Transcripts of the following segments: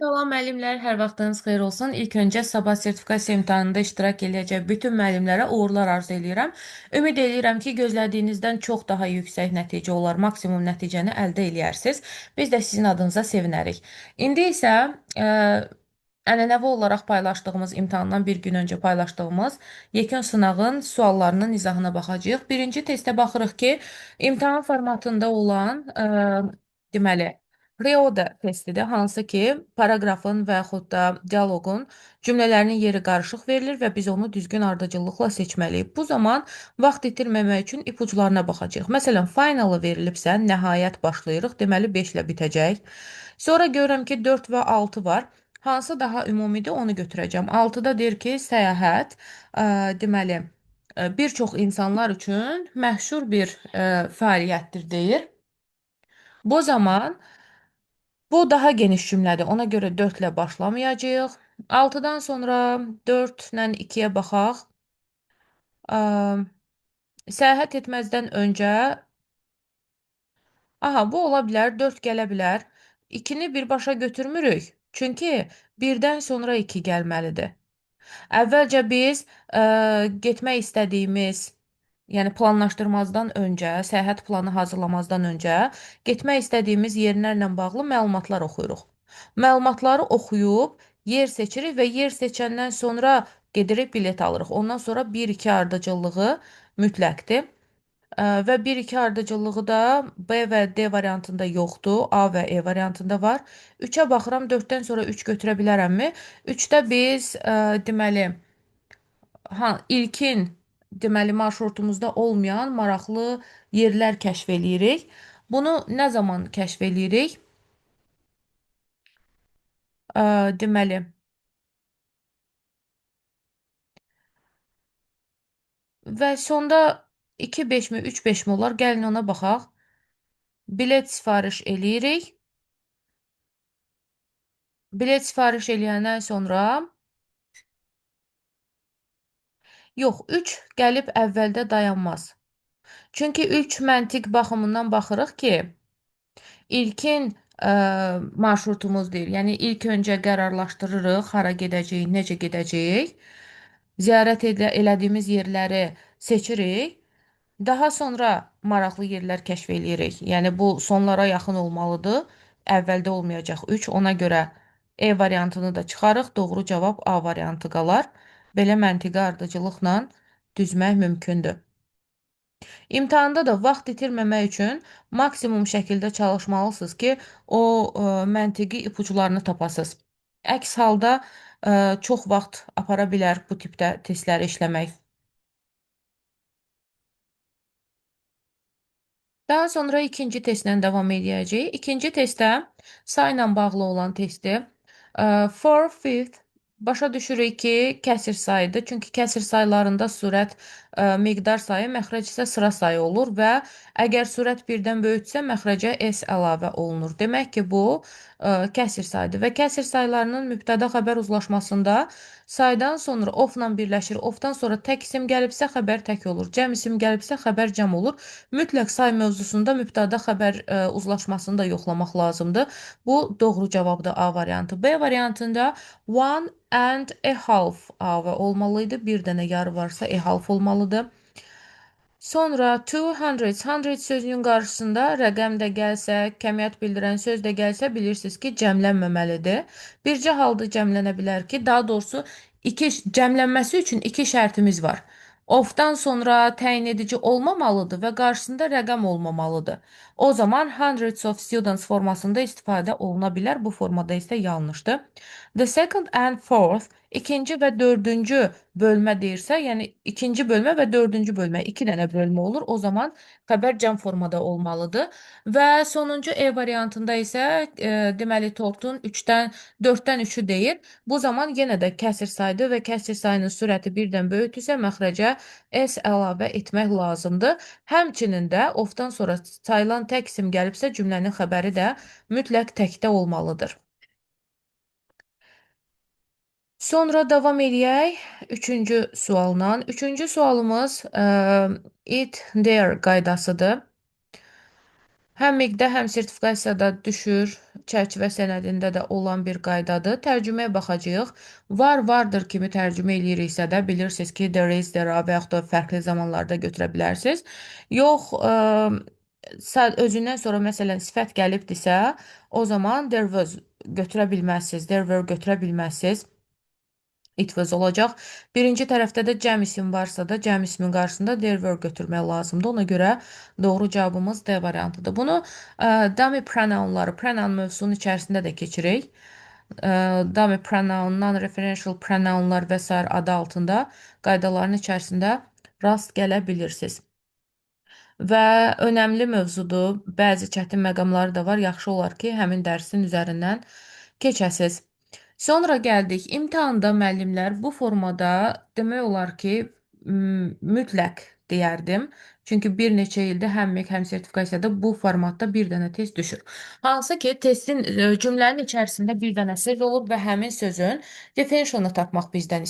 Salam müəllimlər, hər vaxtınız xeyir olsun. İlk öncə sabah sertifikasiya imtahanında iştirak edəcək bütün müəllimlərə uğurlar arzu edirəm. Ümid edirəm ki, gözlədiyinizdən çox daha yüksək nəticə olar, maksimum nəticəni əldə edərsiniz. Biz də sizin adınıza sevinərik. İndi isə ənənəvi olaraq paylaşdığımız imtahandan bir gün öncə paylaşdığımız yekun sınağın suallarının izahına baxacağıq. Birinci testə baxırıq ki, imtahan formatında olan deməli Reoda testidir, hansı ki, paraqrafın və yaxud da dialoqun cümlələrinin yeri qarışıq verilir və biz onu düzgün ardıcıllıqla seçməliyik. Bu zaman vaxt itirməmək üçün ipuclarına baxacağıq. Məsələn, finalı verilibsə, nəhayət başlayırıq, deməli 5 ilə bitəcək. Sonra görürəm ki, 4 və 6 var. Hansı daha ümumidir, onu götürəcəm. 6-da deyir ki, səyahət, deməli, bir çox insanlar üçün məşhur bir fəaliyyətdir deyir. Bu zaman bu daha geniş cümlədir. Ona görə 4 ilə başlamayacağıq. 6-dan sonra 4 ilə 2-yə baxaq. Ə, Səyahət etməzdən öncə, aha, bu ola bilər, 4 gələ bilər. 2-ni birbaşa götürmürük. Çünki 1-dən sonra 2 gəlməlidir. Əvvəlcə biz getmək istədiyimiz, yəni planlaşdırmazdan öncə, səyahət planı hazırlamazdan öncə getmək istədiyimiz yerlərlə bağlı məlumatlar oxuyuruq. Məlumatları oxuyub yer seçirik və yer seçəndən sonra gedirik bilet alırıq. Ondan sonra 1-2 ardıcıllığı mütləqdir. Və 1-2 ardıcıllığı da B və D variantında yoxdur. A və E variantında var. 3-ə baxıram, 4-dən sonra 3 götürə bilərəmmi? 3-də biz deməli ilkin deməli marşrutumuzda olmayan maraqlı yerlər kəşf eləyirik. Bunu nə zaman kəşf eləyirik? Deməli və sonda 2-5 mi, 3-5 mi olar? Gəlin ona baxaq. Bilet sifariş eləyirik. Bilet sifariş eləyəndən sonra yox, 3 gəlib əvvəldə dayanmaz. Çünki 3 məntiq baxımından baxırıq ki, ilkin marşrutumuz deyil. Yəni ilk öncə qərarlaşdırırıq hara gedəcəyik, necə gedəcəyik. Ziyarət elədiyimiz yerləri seçirik. Daha sonra maraqlı yerlər kəşf eləyirik. Yəni bu sonlara yaxın olmalıdır. Əvvəldə olmayacaq 3. Ona görə E variantını da çıxarıq. Doğru cavab A variantı qalar. Belə məntiqi ardıcıllıqla düzmək mümkündür. İmtahanda da vaxt itirməmək üçün maksimum şəkildə çalışmalısınız ki, o məntiqi ipuçlarını tapasınız. Əks halda çox vaxt apara bilər bu tipdə testləri işləmək. Daha sonra ikinci testlə davam edəcəyik. İkinci testdə sayla bağlı olan testi. For fifth başa düşürük ki, kəsir sayıdır. Çünki kəsir saylarında sürət miqdar sayı, məxrəc isə sıra sayı olur və əgər sürət birdən böyüksə, məxrəcə S əlavə olunur. Demək ki, bu kəsir sayıdır və kəsir saylarının mübtəda xəbər uzlaşmasında saydan sonra ofla birləşir. Ofdan sonra tək isim gəlibsə, xəbər tək olur. Cəm isim gəlibsə, xəbər cəm olur. Mütləq say mövzusunda mübtəda xəbər uzlaşmasını da yoxlamaq lazımdır. Bu doğru cavabdır A variantı. B variantında one and a half A və olmalıydı. Bir dənə yarı varsa a half olmalıdır. Sonra 200, 100 sözünün qarşısında rəqəm də gəlsə, kəmiyyət bildirən söz də gəlsə, bilirsiniz ki, cəmlənməməlidir. Bircə halda cəmlənə bilər ki, daha doğrusu cəmlənməsi üçün iki şərtimiz var. Ofdan sonra təyin edici olmamalıdır və qarşısında rəqəm olmamalıdır. O zaman hundreds of students formasında istifadə oluna bilər. Bu formada isə yanlışdır. The second and fourth ikinci və dördüncü bölmə deyirsə, yəni ikinci bölmə və dördüncü bölmə, iki dənə bölmə olur. O zaman xəbər cəm formada olmalıdır. Və sonuncu E variantında isə deməli tortun 4-dən 3-ü deyir. Bu zaman yenə də kəsir saydı və kəsir sayının sürəti birdən böyükdürsə, məxrəcə S əlavə etmək lazımdır. Həmçinin də ofdan sonra sayılan tək isim gəlibsə, cümlənin xəbəri də mütləq təkdə olmalıdır. Sonra davam edək üçüncü sualla. Üçüncü sualımız it, their qaydasıdır. Həm miqdə, həm sertifikasiyada düşür, çərçivə sənədində də olan bir qaydadır. Tərcüməyə baxacağıq. Var, vardır kimi tərcümə eləyiriksə də bilirsiniz ki, there is, there are və yaxud da fərqli zamanlarda götürə bilərsiniz. Yox, özündən sonra məsələn sifət gəlibdisə, o zaman there was götürə bilməzsiniz, there were götürə bilməzsiniz. It was olacaq. Birinci tərəfdə də cəm isim varsa da cəm ismin qarşısında there were götürmək lazımdır. Ona görə doğru cavabımız D variantıdır. Bunu dummy pronounları, pronoun mövzusunun içərisində də keçirik. Dummy pronoun, non-referential pronounlar və sair adı altında qaydaların içərisində rast gələ bilirsiniz. Və önəmli mövzudur. Bəzi çətin məqamları da var. Yaxşı olar ki, həmin dərsin üzərindən keçəsiz. Sonra gəldik. İmtahanda müəllimlər bu formada demək olar ki, mütləq deyərdim. Çünki bir neçə ildir həm MEQ, həm sertifikasiyada bu formatda bir dənə test düşür. Hansı ki, testin cümlənin içərisində bir dənə söz olur və həmin sözün definition'ını tapmaq bizdən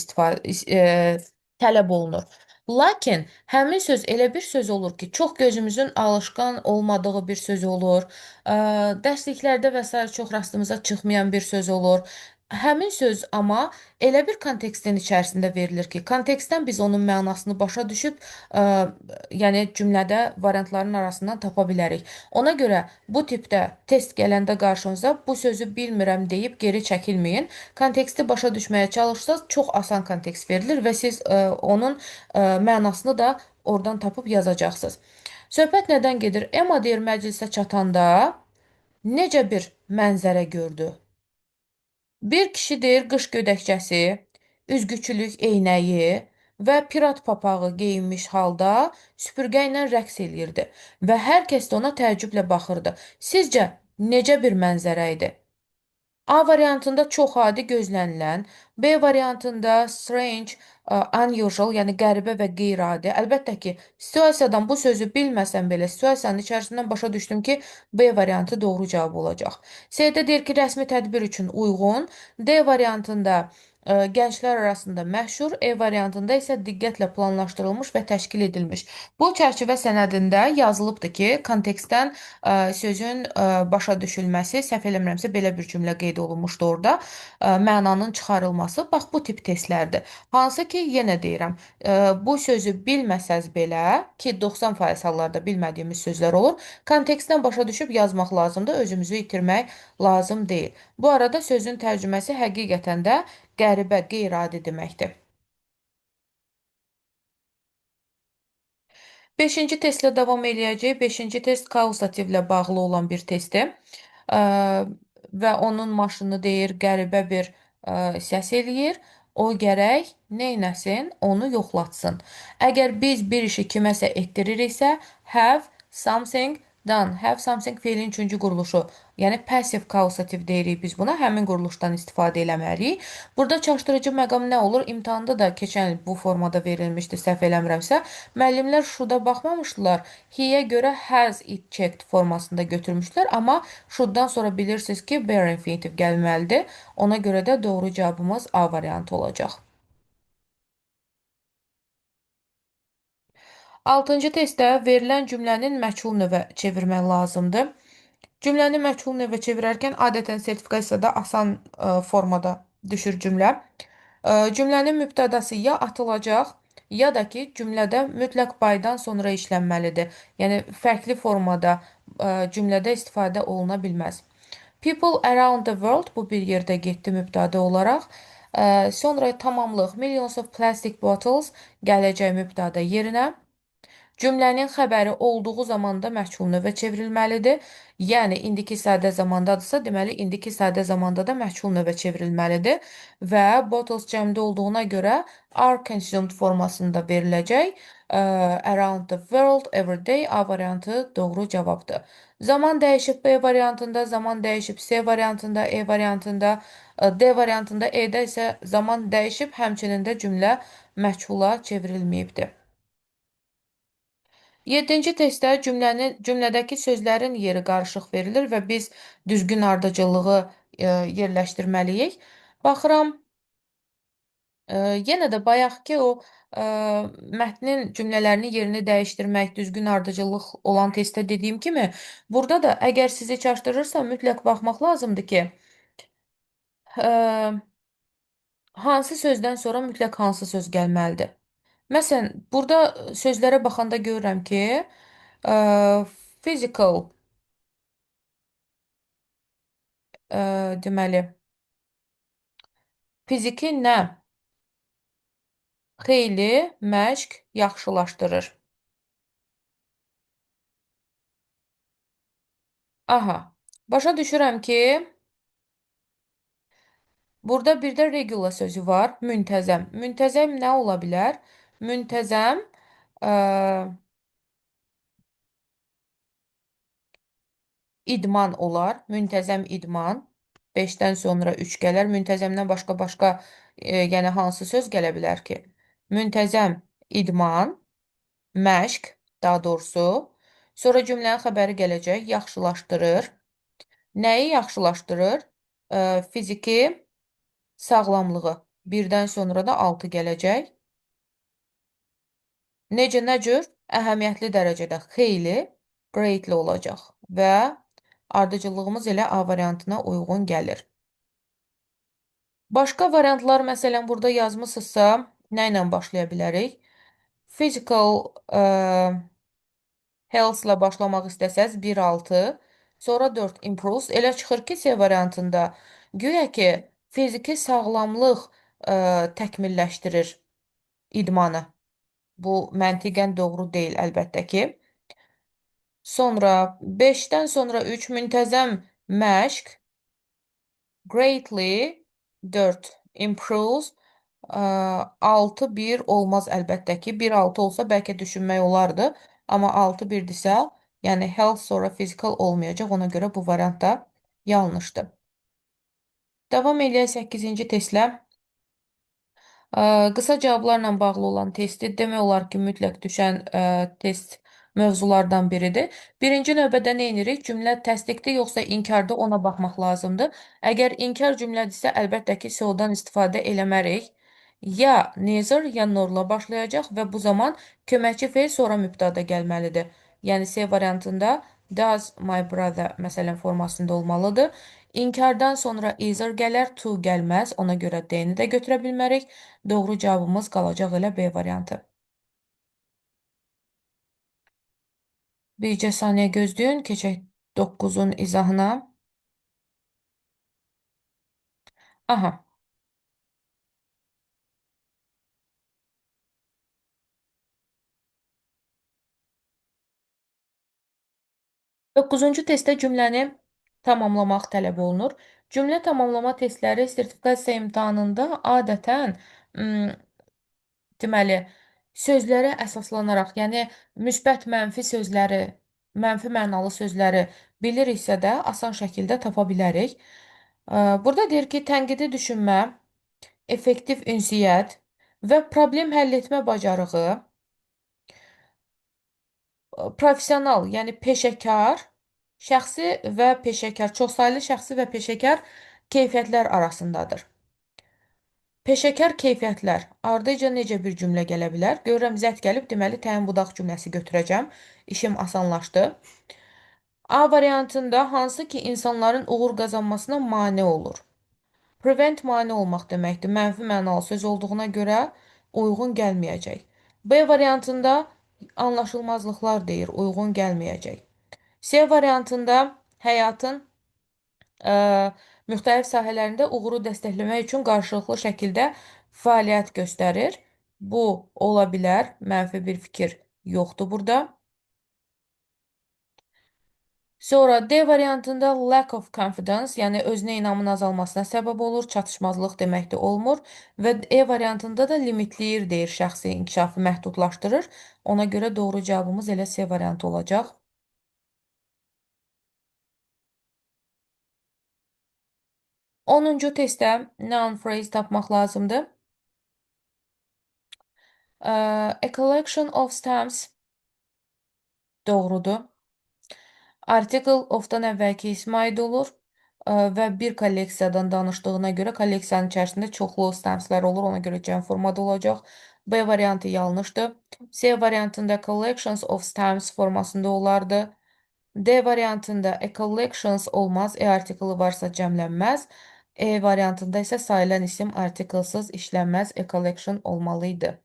tələb olunur. Lakin həmin söz elə bir söz olur ki, çox gözümüzün alışqan olmadığı bir söz olur. Dərsliklərdə və sair çox rastımıza çıxmayan bir söz olur. Həmin söz amma elə bir kontekstin içərisində verilir ki, kontekstdən biz onun mənasını başa düşüb, yəni cümlədə variantların arasından tapa bilərik. Ona görə bu tipdə test gələndə qarşınıza bu sözü bilmirəm deyib geri çəkilməyin. Konteksti başa düşməyə çalışsaz, çox asan kontekst verilir və siz onun mənasını da oradan tapıb yazacaqsınız. Söhbət nədən gedir? Emma deyir məclisə çatanda necə bir mənzərə gördü? Bir kişi deyir qış gödəkçəsi, üzgüçülük eynəyi və pirat papağı geyinmiş halda süpürgə ilə rəqs eləyirdi və hər kəs də ona təəccüblə baxırdı. Sizcə necə bir mənzərə idi? A variantında çox adi gözlənilən, B variantında strange, unusual, yəni qəribə və qeyri-adi. Əlbəttə ki, situasiyadan bu sözü bilməsəm belə, situasiyanın içərisindən başa düşdüm ki, B variantı doğru cavab olacaq. C-də deyir ki, rəsmi tədbir üçün uyğun. D variantında gənclər arasında məşhur, E variantında isə diqqətlə planlaşdırılmış və təşkil edilmiş. Bu çərçivə sənədində yazılıbdır ki, kontekstdən sözün başa düşülməsi, səhv eləmirəmsə belə bir cümlə qeyd olunmuşdu orada. Mənanın çıxarılması, bax bu tip testlərdir. Hansı ki, yenə deyirəm, bu sözü bilməsəz belə, ki 90% hallarda bilmədiyimiz sözlər olur, kontekstdən başa düşüb yazmaq lazımdır, özümüzü itirmək lazım deyil. Bu arada sözün tərcüməsi həqiqətən də qəribə, qeyri-adi deməkdir. Beşinci testlə davam eləyəcək. Beşinci test kausativlə bağlı olan bir testdir. Ə, və onun maşını deyir qəribə bir səs eləyir. O gərək neynəsin? Onu yoxlatsın. Əgər biz bir işi kiməsə etdiririksə, have something done. Have something feilin üçüncü quruluşu. Yəni passive kausativ deyirik biz buna. Həmin quruluşdan istifadə eləməliyik. Burada çaşdırıcı məqam nə olur? İmtahanda da keçən il bu formada verilmişdi, səhv eləmirəmsə. Müəllimlər şurada baxmamışdılar. He-yə görə has it checked formasında götürmüşlər, amma shoulddan sonra bilirsiniz ki, bare infinitiv gəlməlidir. Ona görə də doğru cavabımız A variantı olacaq. Altıncı testdə verilən cümlənin məchul növə çevirmək lazımdır. Cümləni məchul növə çevirərkən adətən sertifikasiyada asan formada düşür cümlə. Cümlənin mübtədası ya atılacaq, ya da ki, cümlədə mütləq baydan sonra işlənməlidir. Yəni, fərqli formada cümlədə istifadə oluna bilməz. People around the world bu bir yerdə getdi mübtədə olaraq. Sonra tamamlıq millions of plastic bottles gələcək mübtədə yerinə. Cümlənin xəbəri olduğu zamanda məchul növə çevrilməlidir. Yəni, indiki sadə zamandadırsa, deməli, indiki sadə zamanda da məchul növə çevrilməlidir. Və bottles cəmdə olduğuna görə are consumed formasında veriləcək. Around the world, every day A variantı doğru cavabdır. Zaman dəyişib B variantında, zaman dəyişib C variantında, E variantında, D variantında, E-də isə zaman dəyişib, həmçinin də cümlə məchula çevrilməyibdir. Yeddinci testdə cümlədəki sözlərin yeri qarışıq verilir və biz düzgün ardıcıllığı yerləşdirməliyik. Baxıram, Yenə də bayaqki o ə, mətnin cümlələrini yerini dəyişdirmək, düzgün ardıcıllıq olan testdə dediyim kimi, burada da əgər sizi çaşdırırsa mütləq baxmaq lazımdır ki, ə, hansı sözdən sonra mütləq hansı söz gəlməlidir. Məsələn, burada sözlərə baxanda görürəm ki, ə, physical deməli, fiziki nə xeyli məşq yaxşılaşdırır. Aha, başa düşürəm ki, burada bir də regular sözü var, müntəzəm. Müntəzəm nə ola bilər? Müntəzəm ə, idman olar. Müntəzəm idman. 5-dən sonra 3 gələr. Müntəzəmdən başqa-başqa yəni hansı söz gələ bilər ki? Müntəzəm idman, məşq, daha doğrusu. Sonra cümlənin xəbəri gələcək, yaxşılaşdırır. Nəyi yaxşılaşdırır? Fiziki sağlamlığı. Birdən sonra da 6 gələcək. Necə, nə cür? Əhəmiyyətli dərəcədə xeyli, greatly olacaq və ardıcıllığımız elə A variantına uyğun gəlir. Başqa variantlar, məsələn, burada yazmısınızsa, nə ilə başlaya bilərik? Physical health-la başlamaq istəsəz 1-6, sonra 4 improves. Elə çıxır ki, C variantında güya ki, fiziki sağlamlıq təkmilləşdirir idmanı. Bu məntiqən doğru deyil, əlbəttə ki. Sonra 5-dən sonra 3 müntəzəm məşq, greatly 4 improves, 6-1 olmaz əlbəttə ki. 1-6 olsa bəlkə düşünmək olardı. Amma 6-1-dirsə, yəni health sonra physical olmayacaq. Ona görə bu variant da yanlışdır. Davam eləyək 8-ci testlə. Qısa cavablarla bağlı olan testi demək olar ki, mütləq düşən test mövzulardan biridir. Birinci növbədə nə edirik? Cümlə təsdiqdir yoxsa inkardır, ona baxmaq lazımdır. Əgər inkar cümlədirsə, əlbəttə ki, so-dan istifadə eləmərik. Ya neither, ya norla başlayacaq və bu zaman köməkçi fe'l sonra mübtada gəlməlidir. Yəni C variantında does my brother məsələn formasında olmalıdır. İnkardan sonra either gələr, to gəlməz. Ona görə D-ni də götürə bilmərik. Doğru cavabımız qalacaq elə B variantı. Bircə saniyə gözləyin, keçək 9-un izahına. Aha, 9-cu testdə cümləni tamamlamaq tələb olunur. Cümlə tamamlama testləri sertifikasiya imtahanında adətən deməli, sözlərə əsaslanaraq, yəni müsbət, mənfi sözləri, mənfi mənalı sözləri biliriksə də asan şəkildə tapa bilərik. Burada deyir ki, tənqidi düşünmə, effektiv ünsiyyət və problem həll etmə bacarığı professional, yəni peşəkar, şəxsi və peşəkar, çoxsaylı şəxsi və peşəkar keyfiyyətlər arasındadır. Peşəkar keyfiyyətlər. Ardıca necə bir cümlə gələ bilər? Görürəm zət gəlib, deməli təyin budaq cümləsi götürəcəm. İşim asanlaşdı. A variantında hansı ki insanların uğur qazanmasına mane olur. Prevent mane olmaq deməkdir. Mənfi mənalı söz olduğuna görə uyğun gəlməyəcək. B variantında anlaşılmazlıqlar deyir, uyğun gəlməyəcək. C variantında həyatın ə, müxtəlif sahələrində uğuru dəstəkləmək üçün qarşılıqlı şəkildə fəaliyyət göstərir. Bu ola bilər, mənfi bir fikir yoxdur burada. Sonra D variantında lack of confidence, yəni özünə inamın azalmasına səbəb olur, çatışmazlıq deməkdə olmur və E variantında da limitləyir deyir, şəxsi inkişafı məhdudlaşdırır. Ona görə doğru cavabımız elə C variantı olacaq. 10-cu testdə noun phrase tapmaq lazımdır. A collection of stamps doğrudur. Article of-dan əvvəlki ism aid olur. və bir kolleksiyadan danışdığına görə kolleksiyanın içərisində çoxlu stamslar olur, ona görə cəm formada olacaq. B variantı yanlışdır. C variantında collections of stamps formasında olardı. D variantında a collections olmaz, artiklı varsa cəmlənməz. E variantında isə sayılan isim artiklsız işlənməz, a collection olmalıydı.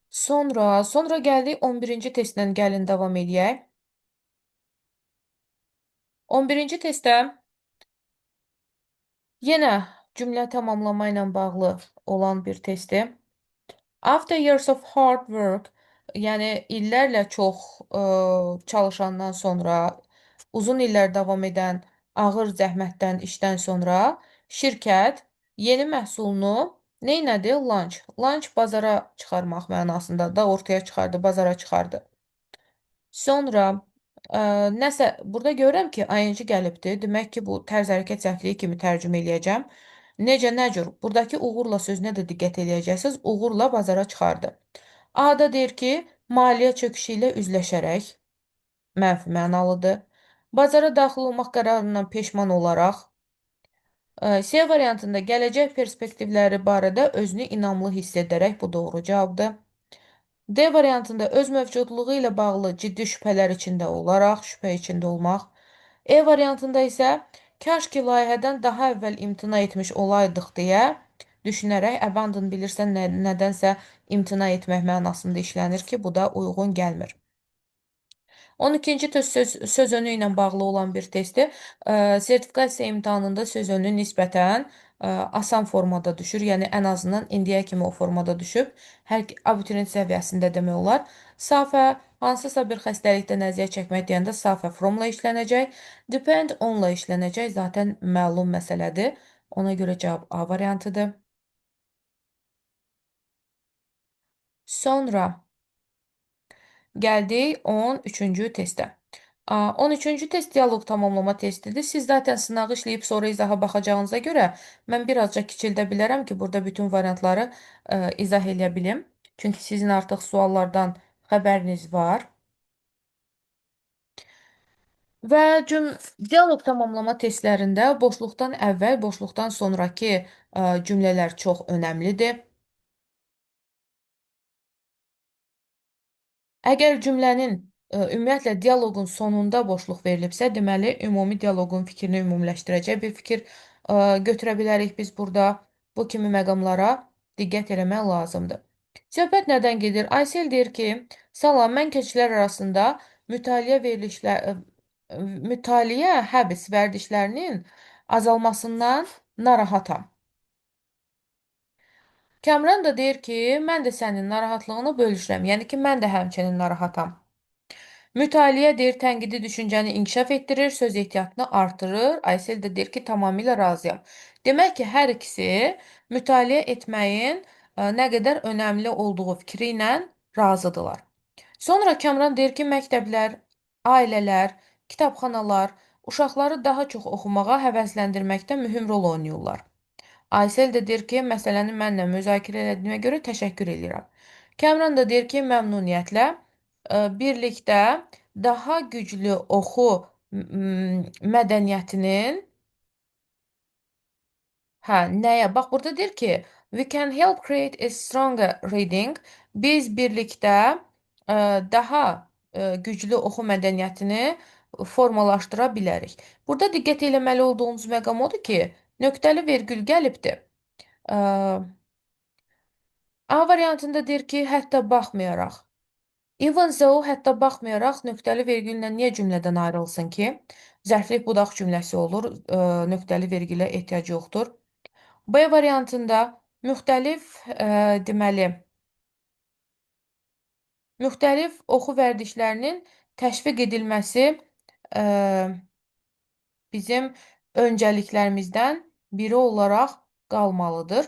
Sonra gəldik 11-ci testlə gəlin davam edək. 11-ci testdə yenə cümlə tamamlama ilə bağlı olan bir testdir. After years of hard work, yəni illərlə çox çalışandan sonra, uzun illər davam edən ağır zəhmətdən, işdən sonra şirkət yeni məhsulunu neynədi? Launch. Launch bazara çıxarmaq mənasında da ortaya çıxardı, bazara çıxardı. Sonra nəsə burada görürəm ki, ing gəlibdir. Demək ki, bu tərz hərəkət səhvliyi kimi tərcümə eləyəcəm. Necə, nə cür? Buradakı uğurla sözünə də diqqət eləyəcəksiniz. Uğurla bazara çıxardı. A-da deyir ki, maliyyə çöküşü ilə üzləşərək mənfi mənalıdır. Bazara daxil olmaq qərarından peşman olaraq. C variantında gələcək perspektivləri barədə özünü inamlı hiss edərək bu doğru cavabdır. D variantında öz mövcudluğu ilə bağlı ciddi şübhələr içində olaraq, şübhə içində olmaq. E variantında isə kaş ki layihədən daha əvvəl imtina etmiş olaydıq deyə düşünərək abandon bilirsən nədənsə imtina etmək mənasında işlənir ki, bu da uyğun gəlmir. 12-ci test söz önü ilə bağlı olan bir testdir. Sertifikasiya imtahanında söz önü nisbətən asan formada düşür. Yəni ən azından indiyə kimi o formada düşüb. Hər abituriyent səviyyəsində demək olar. Safə hansısa bir xəstəlikdən əziyyət çəkmək deyəndə safə fromla işlənəcək. Depend onla işlənəcək. Zaten məlum məsələdir. Ona görə cavab A variantıdır. Sonra gəldik 13-cü testə. 13-cü test dialoq tamamlama testidir. Siz zaten sınağı işləyib sonra izaha baxacağınıza görə mən birazca kiçildə bilərəm ki, burada bütün variantları izah eləyə bilim. Çünki sizin artıq suallardan xəbəriniz var. Və dialoq tamamlama testlərində boşluqdan əvvəl, boşluqdan sonraki cümlələr çox önəmlidir. Əgər cümlənin ümumiyyətlə dialoqun sonunda boşluq verilibsə, deməli ümumi dialoqun fikrini ümumiləşdirəcək bir fikir götürə bilərik biz burada. Bu kimi məqamlara diqqət eləmək lazımdır. Söhbət nədən gedir? Aysel deyir ki, salam, mən keçilər arasında mütaliə həbs vərdişlərinin azalmasından narahatam. Kamran da deyir ki, mən də sənin narahatlığını bölüşürəm. Yəni ki, mən də həmçinin narahatam. Mütaliə deyir, tənqidi düşüncəni inkişaf etdirir, söz ehtiyatını artırır. Aysel də deyir ki, tamamilə razıyam. Demək ki, hər ikisi mütaliə etməyin nə qədər önəmli olduğu fikri ilə razıdırlar. Sonra Kamran deyir ki, məktəblər, ailələr, kitabxanalar uşaqları daha çox oxumağa həvəsləndirməkdə mühüm rol oynayırlar. Aysel də deyir ki, məsələni mənlə müzakirə etdiyinə görə təşəkkür edirəm. Kəmran da deyir ki, məmnuniyyətlə birlikdə daha güclü oxu mədəniyyətinin nəyə? Bax burada deyir ki, we can help create a stronger reading. Biz birlikdə daha güclü oxu mədəniyyətini formalaşdıra bilərik. Burada diqqət eləməli olduğumuz məqam odur ki, nöqtəli vergül gəlibdir. A variantında deyir ki, hətta baxmayaraq. Even though, hətta baxmayaraq nöqtəli vergüllə niyə cümlədən ayrılsın ki? Zərflik budaq cümləsi olur, nöqtəli vergülə ehtiyac yoxdur. B variantında deməli, müxtəlif oxu vərdişlərinin təşviq edilməsi bizim öncəliklərimizdən biri olaraq qalmalıdır.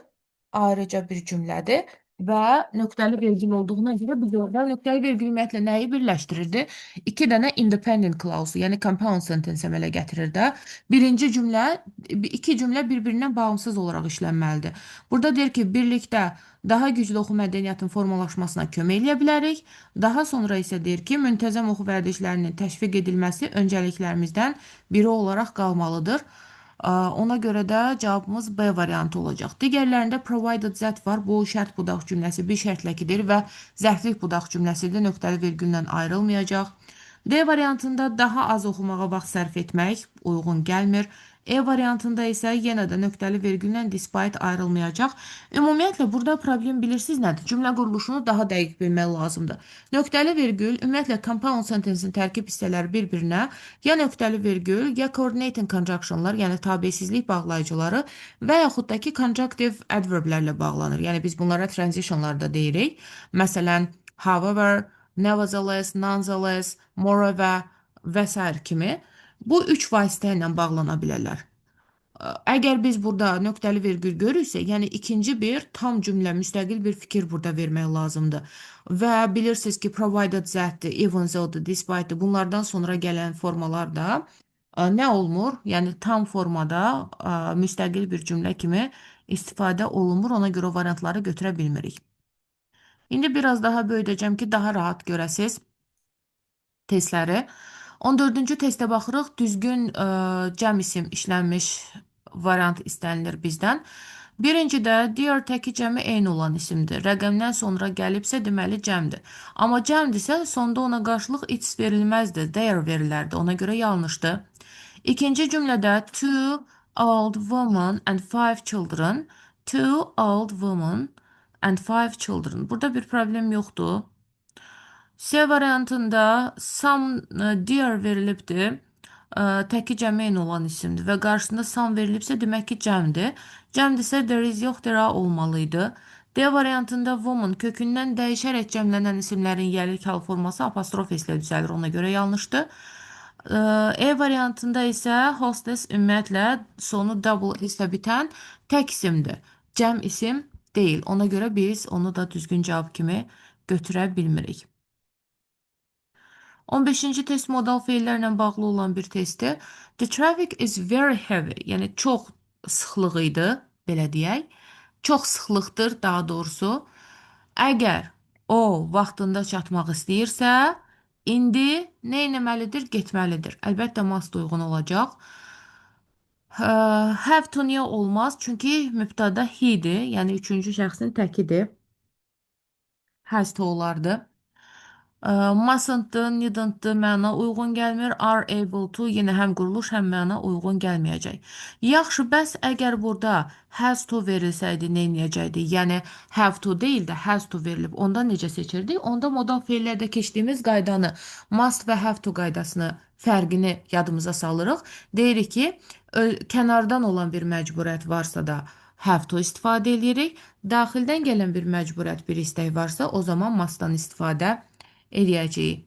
Ayrıca bir cümlədir. və nöqtəli vergül olduğuna görə biz orada nöqtəli vergül ümumiyyətlə nəyi birləşdirirdi? İki dənə independent clause, yəni compound sentence əmələ gətirir də. Birinci cümlə, iki cümlə bir-birindən bağımsız olaraq işlənməlidir. Burada deyir ki, birlikdə daha güclü oxu mədəniyyatının formalaşmasına kömək edə bilərik. Daha sonra isə deyir ki, müntəzəm oxu vərdişlərinin təşviq edilməsi öncəliklərimizdən biri olaraq qalmalıdır. Ona görə də cavabımız B variantı olacaq. Digərlərində provided that var. Bu şərt budaq cümləsi bir şərtləkidir və zərflik budaq cümləsidir. Nöqtəli vergüllə ayrılmayacaq. D variantında daha az oxumağa vaxt sərf etmək uyğun gəlmir. E variantında isə yenə də nöqtəli vergüllə despite ayrılmayacaq. Ümumiyyətlə burada problem bilirsiniz nədir? Cümlə quruluşunu daha dəqiq bilmək lazımdır. Nöqtəli vergül ümumiyyətlə compound sentence'in tərkib hissələri bir-birinə ya nöqtəli vergül, ya coordinating conjunctionlar, yəni tabesizlik bağlayıcıları və yaxud da ki conjunctive adverblərlə bağlanır. Yəni biz bunlara transitionlar da deyirik. Məsələn, however, nevertheless, nonetheless, moreover və s. kimi bu üç vasitə ilə bağlana bilərlər. Əgər biz burada nöqtəli vergül görürsə, yəni ikinci bir tam cümlə, müstəqil bir fikir burada vermək lazımdır. Və bilirsiniz ki, provided that, even though, despite bunlardan sonra gələn formalar da nə olmur? Yəni tam formada müstəqil bir cümlə kimi istifadə olunmur. Ona görə o variantları götürə bilmirik. İndi biraz daha böyüdəcəm ki, daha rahat görəsiz testləri. 14-cü testə baxırıq. Düzgün cəm isim işlənmiş variant istənilir bizdən. Birincidə dear təki cəmi eyni olan isimdir. Rəqəmdən sonra gəlibsə deməli cəmdir. Amma cəmdirsə sonda ona qarşılıq its verilməzdi. There verilərdi. Ona görə yanlışdır. İkinci cümlədə two old women and five children. Two old women and five children. Burada bir problem yoxdur. C variantında some dear verilibdir. Təki cəmi eyni olan isimdir və qarşısında some verilibsə demək ki cəmdir. Cəmdirsə there is yox there are olmalıydı. D variantında woman kökündən dəyişərək cəmlənən isimlərin yerlik hal forması apostrof ilə düzəlir. Ona görə yanlışdır. E variantında isə hostess ümumiyyətlə sonu double s ilə bitən tək isimdir. Cəm isim deyil. Ona görə biz onu da düzgün cavab kimi götürə bilmirik. 15-ci test modal feillərlə bağlı olan bir testdir. The traffic is very heavy. Yəni çox sıxlıq idi, belə deyək. Çox sıxlıqdır daha doğrusu. Əgər o vaxtında çatmaq istəyirsə, indi nə etməlidir? Getməlidir. Əlbəttə must uyğun olacaq. Have to niyə olmaz? Çünki mübtəda he-dir, yəni üçüncü şəxsin təkidir. Has to olardı. Mustn't-dır, needn't-dır məna uyğun gəlmir. Are able to yenə həm quruluş, həm məna uyğun gəlməyəcək. Yaxşı, bəs əgər burada has to verilsəydi nə edəcəkdik? Yəni have to deyil də has to verilib. Onda necə seçirdik? Onda modal feillərdə keçdiyimiz qaydanı, must və have to qaydasını fərqini yadımıza salırıq. Deyirik ki, kənardan olan bir məcburiyyət varsa da have to istifadə edirik. Daxildən gələn bir məcburiyyət, bir istək varsa, o zaman mustdan istifadə eləyəcəyik.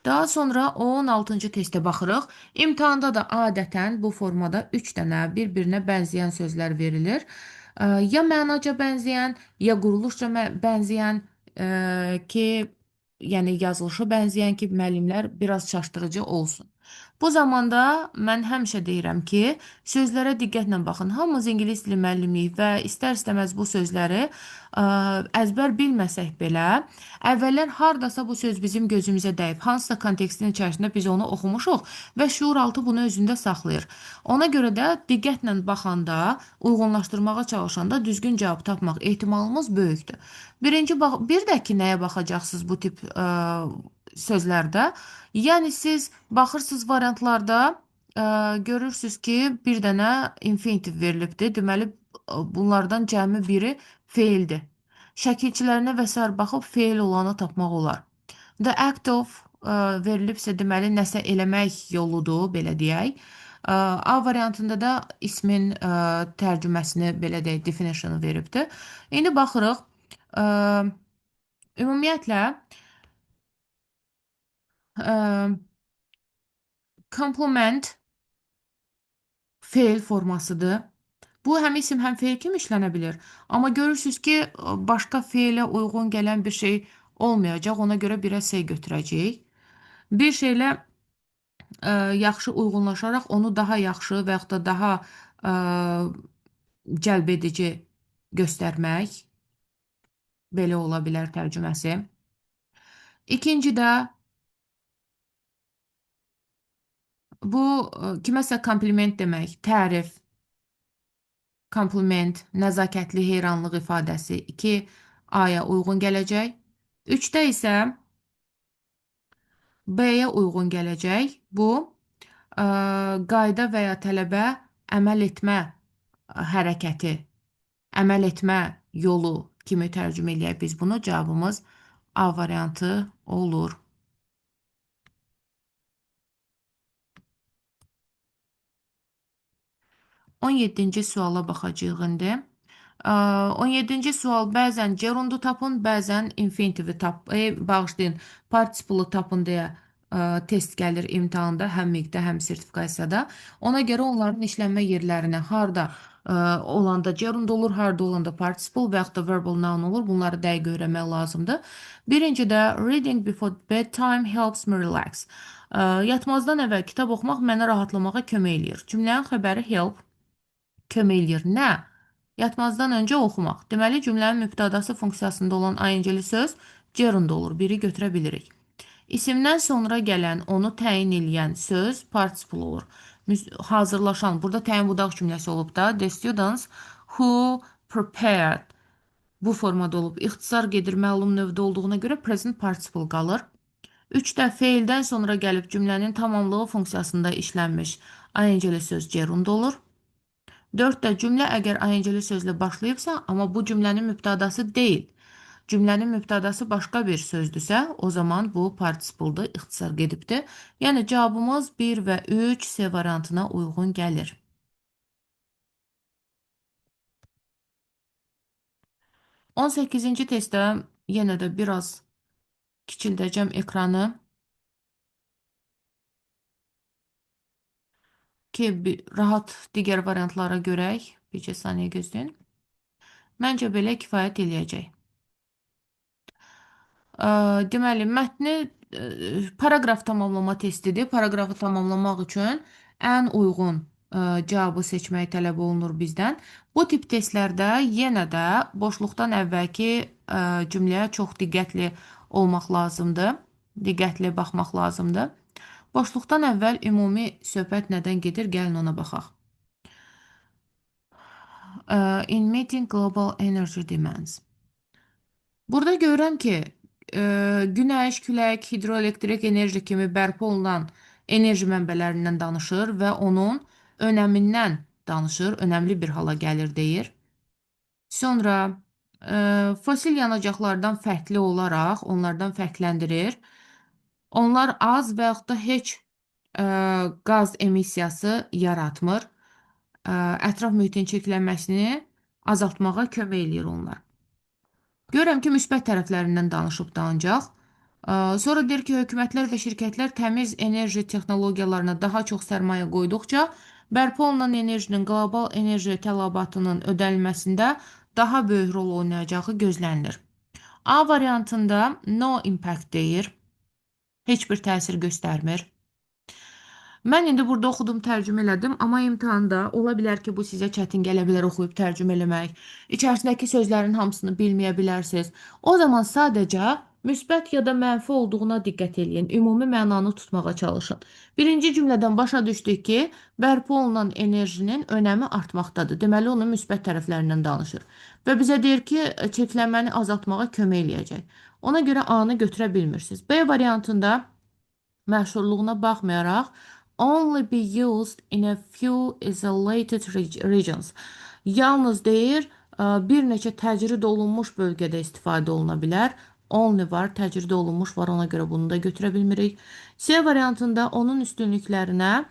Daha sonra 16-cı testə baxırıq. İmtahanda da adətən bu formada 3 dənə bir-birinə bənzəyən sözlər verilir. Ya mənaca bənzəyən, ya quruluşca bənzəyən ki, yəni yazılışı bənzəyən ki, müəllimlər biraz çaşdırıcı olsun. Bu zamanda mən həmişə deyirəm ki, sözlərə diqqətlə baxın. Hamımız ingilis dili müəllimiyik və istər-istəməz bu sözləri əzbər bilməsək belə, əvvəllər hardasa bu söz bizim gözümüzə dəyib, hansısa kontekstin içərisində biz onu oxumuşuq və şuuraltı bunu özündə saxlayır. Ona görə də diqqətlə baxanda, uyğunlaşdırmağa çalışanda düzgün cavab tapmaq ehtimalımız böyükdür. Bir də ki, nəyə baxacaqsınız bu tip sözlərdə? Yəni siz baxırsınız variantlarda görürsünüz ki, bir dənə infinitiv verilibdir. Deməli, bunlardan cəmi biri feildir. Şəkilçilərinə və s. baxıb feil olanı tapmaq olar. The act of verilibsə deməli nəsə eləmək yoludur, belə deyək. A variantında da ismin tərcüməsini belə deyək, definition veribdir. İndi baxırıq. Ümumiyyətlə complement feil formasıdır. Bu həm isim, həm feil kimi işlənə bilir. Amma görürsünüz ki, başqa feilə uyğun gələn bir şey olmayacaq. Ona görə birə S götürəcəyik. Bir şeylə yaxşı uyğunlaşaraq onu daha yaxşı və yaxud da daha ə, cəlbedici göstərmək belə ola bilər tərcüməsi. İkinci də bu kiməsə kompliment demək, tərif, kompliment, nəzakətli heyranlıq ifadəsi 2A-ya uyğun gələcək. 3-də isə B-yə uyğun gələcək. Bu qayda və ya tələbə əməl etmə hərəkəti, əməl etmə yolu kimi tərcümə eləyək biz bunu. Cavabımız A variantı olur. 17-ci suala baxacağıq indi. 17-ci sual bəzən gerundu tapın, bəzən infinitivi bağışlayın, participle'ı tapın deyə test gəlir imtahanda, həm miqdə, həm sertifikasiyada. Ona görə onların işlənmə yerlərini harda olanda gerund olur, harda olanda participle və yaxud da verbal noun olur. Bunları dəqiq öyrənmək lazımdır. Birincidə reading before bedtime helps me relax. Yatmazdan əvvəl kitab oxumaq mənə rahatlamağa kömək eləyir. Cümlənin xəbəri help kömək eləyir. Nə? Yatmazdan öncə oxumaq. Deməli, cümlənin mübtədası funksiyasında olan ing-li söz gerund olur. Biri götürə bilirik. İsimdən sonra gələn, onu təyin eləyən söz participle olur. Hazırlaşan, burada təyin budaq cümləsi olub da. The students who prepared bu formada olub. İxtisar gedir məlum növdə olduğuna görə present participle qalır. 3-də feildən sonra gəlib cümlənin tamamlığı funksiyasında işlənmiş ing-li söz gerund olur. 4-də cümlə əgər ing-li sözlə başlayıbsa, amma bu cümlənin mübtədası deyil, cümlənin mübtədası başqa bir sözdürsə, o zaman bu participle'dır, ixtisar gedibdir. Yəni cavabımız 1 və 3 C variantına uyğun gəlir. 18-ci testdə yenə də biraz kiçildəcəm ekranı ki, rahat digər variantlara görək. Bir saniyə gözləyin. Məncə belə kifayət eləyəcək. Deməli, mətni paraqraf tamamlama testidir. Paraqrafı tamamlamaq üçün ən uyğun cavabı seçmək tələb olunur bizdən. Bu tip testlərdə yenə də boşluqdan əvvəlki cümləyə çox diqqətli olmaq lazımdır. Diqqətli baxmaq lazımdır. Boşluqdan əvvəl ümumi söhbət nədən gedir? Gəlin ona baxaq. In meeting global energy demands. Burada görürəm ki, günəş, külək, hidroelektrik enerji kimi bərpa olunan enerji mənbələrindən danışır və onun önəmindən danışır, önəmli bir hala gəlir deyir. Sonra fosil yanacaqlardan fərqli olaraq onlardan fərqləndirir. Onlar az və yaxud da heç qaz emissiyası yaratmır. Ətraf mühitin çirklənməsini azaltmağa kömək eləyir onlar. Görürəm ki, müsbət tərəflərindən danışıb da ancaq. Sonra deyir ki, hökumətlər və şirkətlər təmiz enerji texnologiyalarına daha çox sərmayə qoyduqca, bərpa olunan enerjinin qlobal enerji tələbatının ödənilməsində daha böyük rol oynayacağı gözlənilir. A variantında no impact deyir, heç bir təsir göstərmir. Mən indi burada oxudum, tərcümə elədim, amma imtahanda ola bilər ki, bu sizə çətin gələ bilər oxuyub tərcümə eləmək. İçərisindəki sözlərin hamısını bilməyə bilərsiniz. O zaman sadəcə müsbət ya da mənfi olduğuna diqqət eləyin. Ümumi mənanı tutmağa çalışın. Birinci cümlədən başa düşdük ki, bərpa olunan enerjinin önəmi artmaqdadır. Deməli, onun müsbət tərəflərindən danışır. Və bizə deyir ki, çirklənməni azaltmağa kömək eləyəcək. Ona görə A-nı götürə bilmirsiniz. B variantında məşhurluğuna baxmayaraq, only be used in a few isolated regions. Yalnız deyir, bir neçə təcrid olunmuş bölgədə istifadə oluna bilər. Only var, təcrid olunmuş var, ona görə bunu da götürə bilmirik. C variantında onun üstünlüklərinə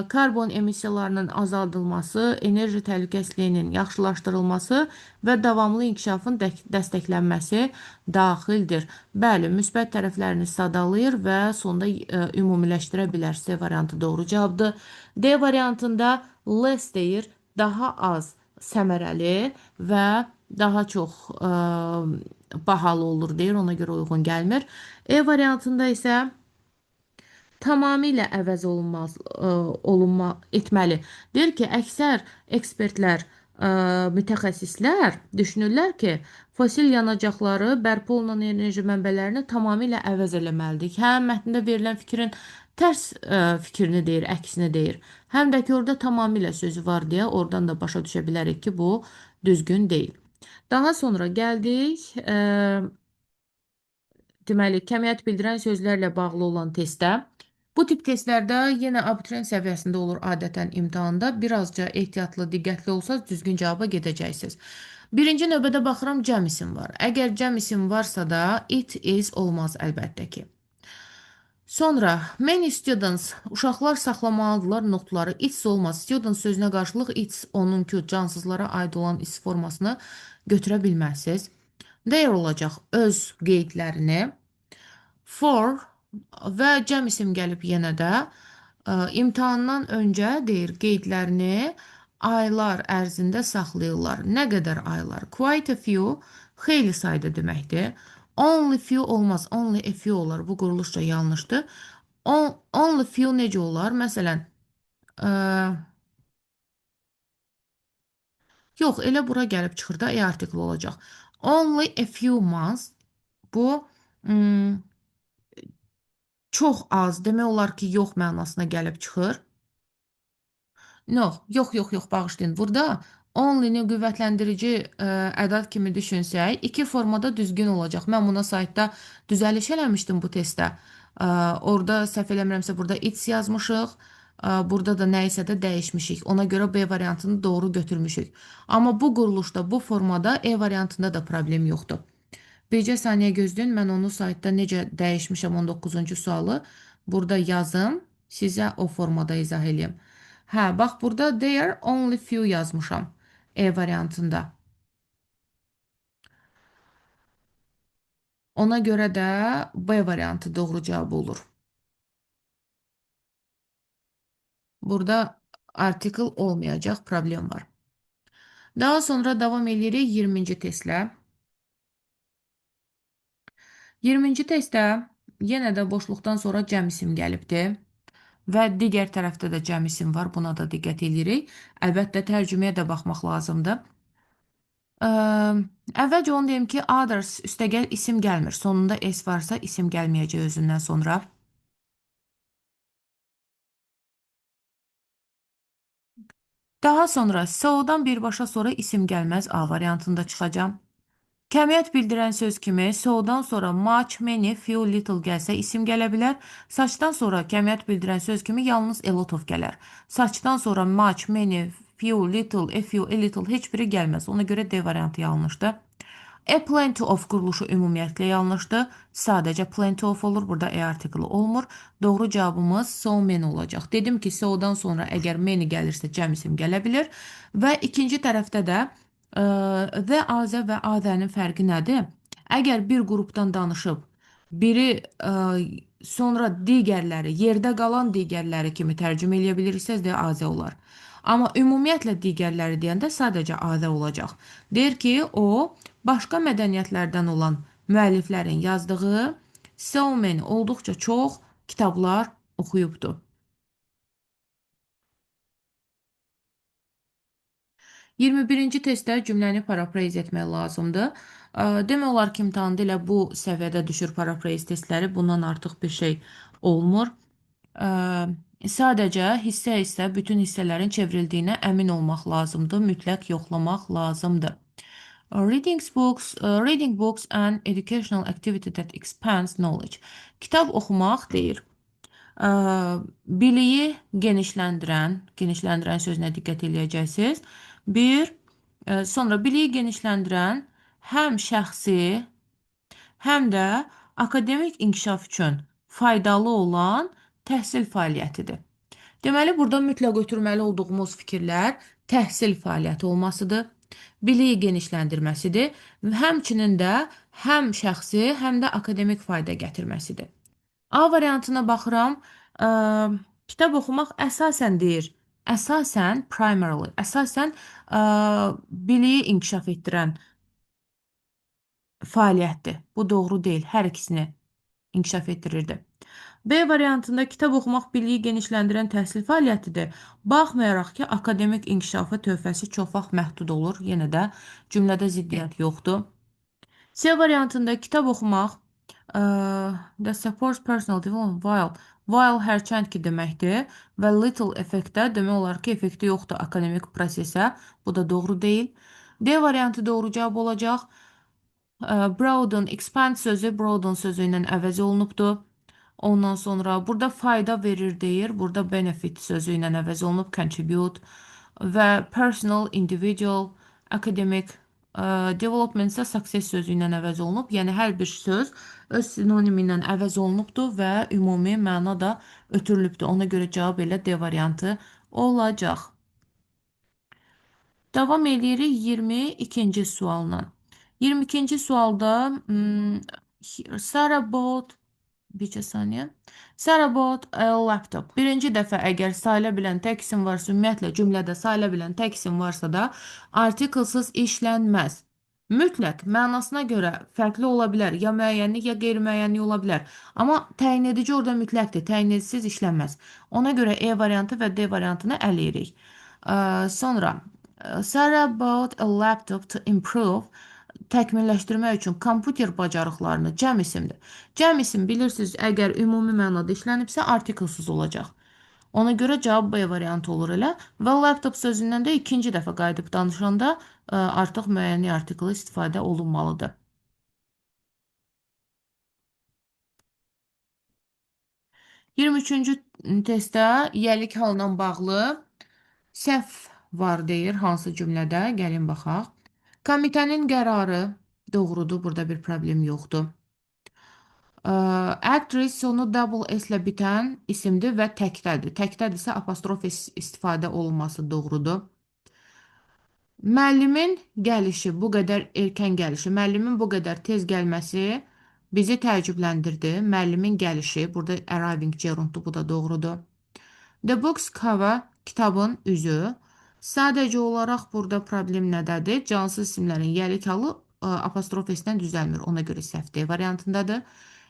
karbon emissiyalarının azaldılması, enerji təhlükəsizliyinin yaxşılaşdırılması və davamlı inkişafın dəstəklənməsi daxildir. Bəli, müsbət tərəflərini sadalayır və sonda ümumiləşdirə bilər. C variantı doğru cavabdır. D variantında less deyir, daha az səmərəli və daha çox bahalı olur deyir, ona görə uyğun gəlmir. E variantında isə tamamilə əvəz olunmaz etməli. Deyir ki, əksər ekspertlər, mütəxəssislər düşünürlər ki, fosil yanacaqları bərpa olunan enerji mənbələrini tamamilə əvəz eləməlidir. Həm mətndə verilən fikrin tərs fikrini deyir, əksini deyir. Həm də ki, orada tamamilə sözü var deyə oradan da başa düşə bilərik ki, bu düzgün deyil. Daha sonra gəldik deməli, kəmiyyət bildirən sözlərlə bağlı olan testdə. Bu tip testlərdə yenə abituriyent səviyyəsində olur adətən imtahanda. Birazca ehtiyatlı, diqqətli olsanız düzgün cavaba gedəcəksiniz. Birinci növbədə baxıram cəm isim var. Əgər cəm isim varsa da it is olmaz əlbəttə ki. Sonra many students, uşaqlar saxlamalıdırlar notları. It's olmaz. Students sözünə qarşılıq it's onun ki, cansızlara aid olan is formasını götürə bilməzsiniz. There olacaq öz qeydlərini. For və cəm isim gəlib yenə də imtahandan öncə deyir qeydlərini aylar ərzində saxlayırlar. Nə qədər aylar? Quite a few xeyli sayda deməkdir. Only few olmaz. Only a few olar. Bu quruluşca yanlışdır. Only few necə olar? Məsələn, ə, yox, elə bura gəlib çıxır da, article olacaq. Only a few months bu çox az demək olar ki, yox mənasına gəlib çıxır. Yox, bağışlayın. Burada only-ni qüvvətləndirici ədad kimi düşünsək, iki formada düzgün olacaq. Mən buna saytda düzəliş eləmişdim bu testdə. Orada səhv eləmirəmsə, burada it's yazmışıq. Burada da nə isə də dəyişmişik. Ona görə B variantını doğru götürmüşük. Amma bu quruluşda, bu formada E variantında da problem yoxdur. Bircə saniyə gözləyin, mən onu saytda necə dəyişmişəm 19-cu sualı. Burada yazım, sizə o formada izah edeyim. Hə, bax burada there only few yazmışam E variantında. Ona görə də B variantı doğru cavab olur. Burada article olmayacaq, problem var. Daha sonra davam edirik 20-ci testlə. 20-ci testdə yenə də boşluqdan sonra cəm isim gəlibdir. Və digər tərəfdə də cəm isim var, buna da diqqət edirik. Əlbəttə, tərcüməyə də baxmaq lazımdır. Əvvəlcə onu deyim ki, others üstəgəl isim gəlmir. Sonunda s varsa isim gəlməyəcək özündən sonra. Daha sonra so-dan birbaşa sonra isim gəlməz A variantında çıxacam. Kəmiyyət bildirən söz kimi so-dan sonra much, many, few, little gəlsə isim gələ bilər. Suchdan sonra kəmiyyət bildirən söz kimi yalnız a lot of gələr. Suchdan sonra much, many, few, little, a few, a little heç biri gəlməz. Ona görə D variantı yanlışdır. A plenty of quruluşu ümumiyyətlə yanlışdır. Sadəcə plenty of olur. Burada E artiklı olmur. Doğru cavabımız so many olacaq. Dedim ki, so-dan sonra əgər many gəlirsə cəm isim gələ bilər. Və ikinci tərəfdə də və azə və azənin fərqi nədir? Əgər bir qrupdan danışıb, biri sonra digərləri, yerdə qalan digərləri kimi tərcümə eləyə bilirsiniz deyə azə olar. Amma ümumiyyətlə digərləri deyəndə sadəcə azə olacaq. Deyir ki, o başqa mədəniyyətlərdən olan müəlliflərin yazdığı so many olduqca çox kitablar oxuyubdur. 21-ci testdə cümləni parafraze etmək lazımdır. Demək olar ki, imtahanda elə bu səviyyədə düşür parafraze testləri. Bundan artıq bir şey olmur. Sadəcə hissə-hissə bütün hissələrin çevrildiyinə əmin olmaq lazımdır. Mütləq yoxlamaq lazımdır. Reading books and educational activity that expands knowledge. Kitab oxumaq deyir. Biliyi genişləndirən sözünə diqqət edəcəksiniz. Sonra biliyi genişləndirən həm şəxsi, həm də akademik inkişaf üçün faydalı olan təhsil fəaliyyətidir. Deməli, burada mütləq ötürməli olduğumuz fikirlər təhsil fəaliyyəti olmasıdır, biliyi genişləndirməsidir və həmçinin də həm şəxsi, həm də akademik fayda gətirməsidir. A variantına baxıram. Kitab oxumaq əsasən deyir, Əsasən primarily, əsasən ə, biliyi inkişaf etdirən fəaliyyətdir. Bu doğru deyil. Hər ikisini inkişaf etdirirdi. B variantında kitab oxumaq biliyi genişləndirən təhsil fəaliyyətidir. Baxmayaraq ki, akademik inkişafa töhfəsi çox vaxt məhdud olur. Yenə də cümlədə ziddiyyət yoxdur. C variantında kitab oxumaq that supports personal development while hərçənd ki deməkdir və little effektdə demək olar ki, effekti yoxdur akademik prosesə. Bu da doğru deyil. D variantı doğru cavab olacaq. Broaden, expand sözü broaden sözü ilə əvəz olunubdur. Ondan sonra burada fayda verir deyir. Burada benefit sözü ilə əvəz olunub, contribute və personal, individual, academic development isə success sözü ilə əvəz olunub. Yəni hər bir söz öz sinonimi ilə əvəz olunubdur və ümumi məna da ötürülübdür. Ona görə cavab elə D variantı olacaq. Davam edirik 22-ci sualla. 22-ci sualda Sarah bought bircə saniyə. Sarah bought a laptop. Birinci dəfə əgər sayıla bilən tək isim varsa, ümumiyyətlə cümlədə sayıla bilən tək isim varsa da artiklsız işlənməz. Mütləq mənasına görə fərqli ola bilər. Ya müəyyənlik, ya qeyri-müəyyənlik ola bilər. Amma təyin edici orada mütləqdir. Təyin edicisiz işlənməz. Ona görə E variantı və D variantını ələyirik. Sonra Sarah bought a laptop to improve təkmilləşdirmək üçün kompüter bacarıqlarını cəm isimdir. Cəm isim bilirsiniz, əgər ümumi mənada işlənibsə artiklsız olacaq. Ona görə cavab B variantı olur elə və laptop sözündən də ikinci dəfə qayıdıb danışanda artıq müəyyən artiklı istifadə olunmalıdır. 23-cü testdə yiyəlik halına bağlı səhv var deyir hansı cümlədə? Gəlin baxaq. Komitənin qərarı doğrudur, burada bir problem yoxdur. Actress sonu double S ilə bitən isimdir və təkdədir. Təkdədirsə apostrof istifadə olunması doğrudur. Müəllimin gəlişi, bu qədər erkən gəlişi, müəllimin bu qədər tez gəlməsi bizi təəccübləndirdi. Müəllimin gəlişi, burada arriving gerunddur, bu da doğrudur. The book's cover, kitabın üzü. Sadəcə olaraq burada problem nədədir? Cansız isimlərin yəlik halı apostrof S-dən düzəlmir. Ona görə səhv D variantındadır.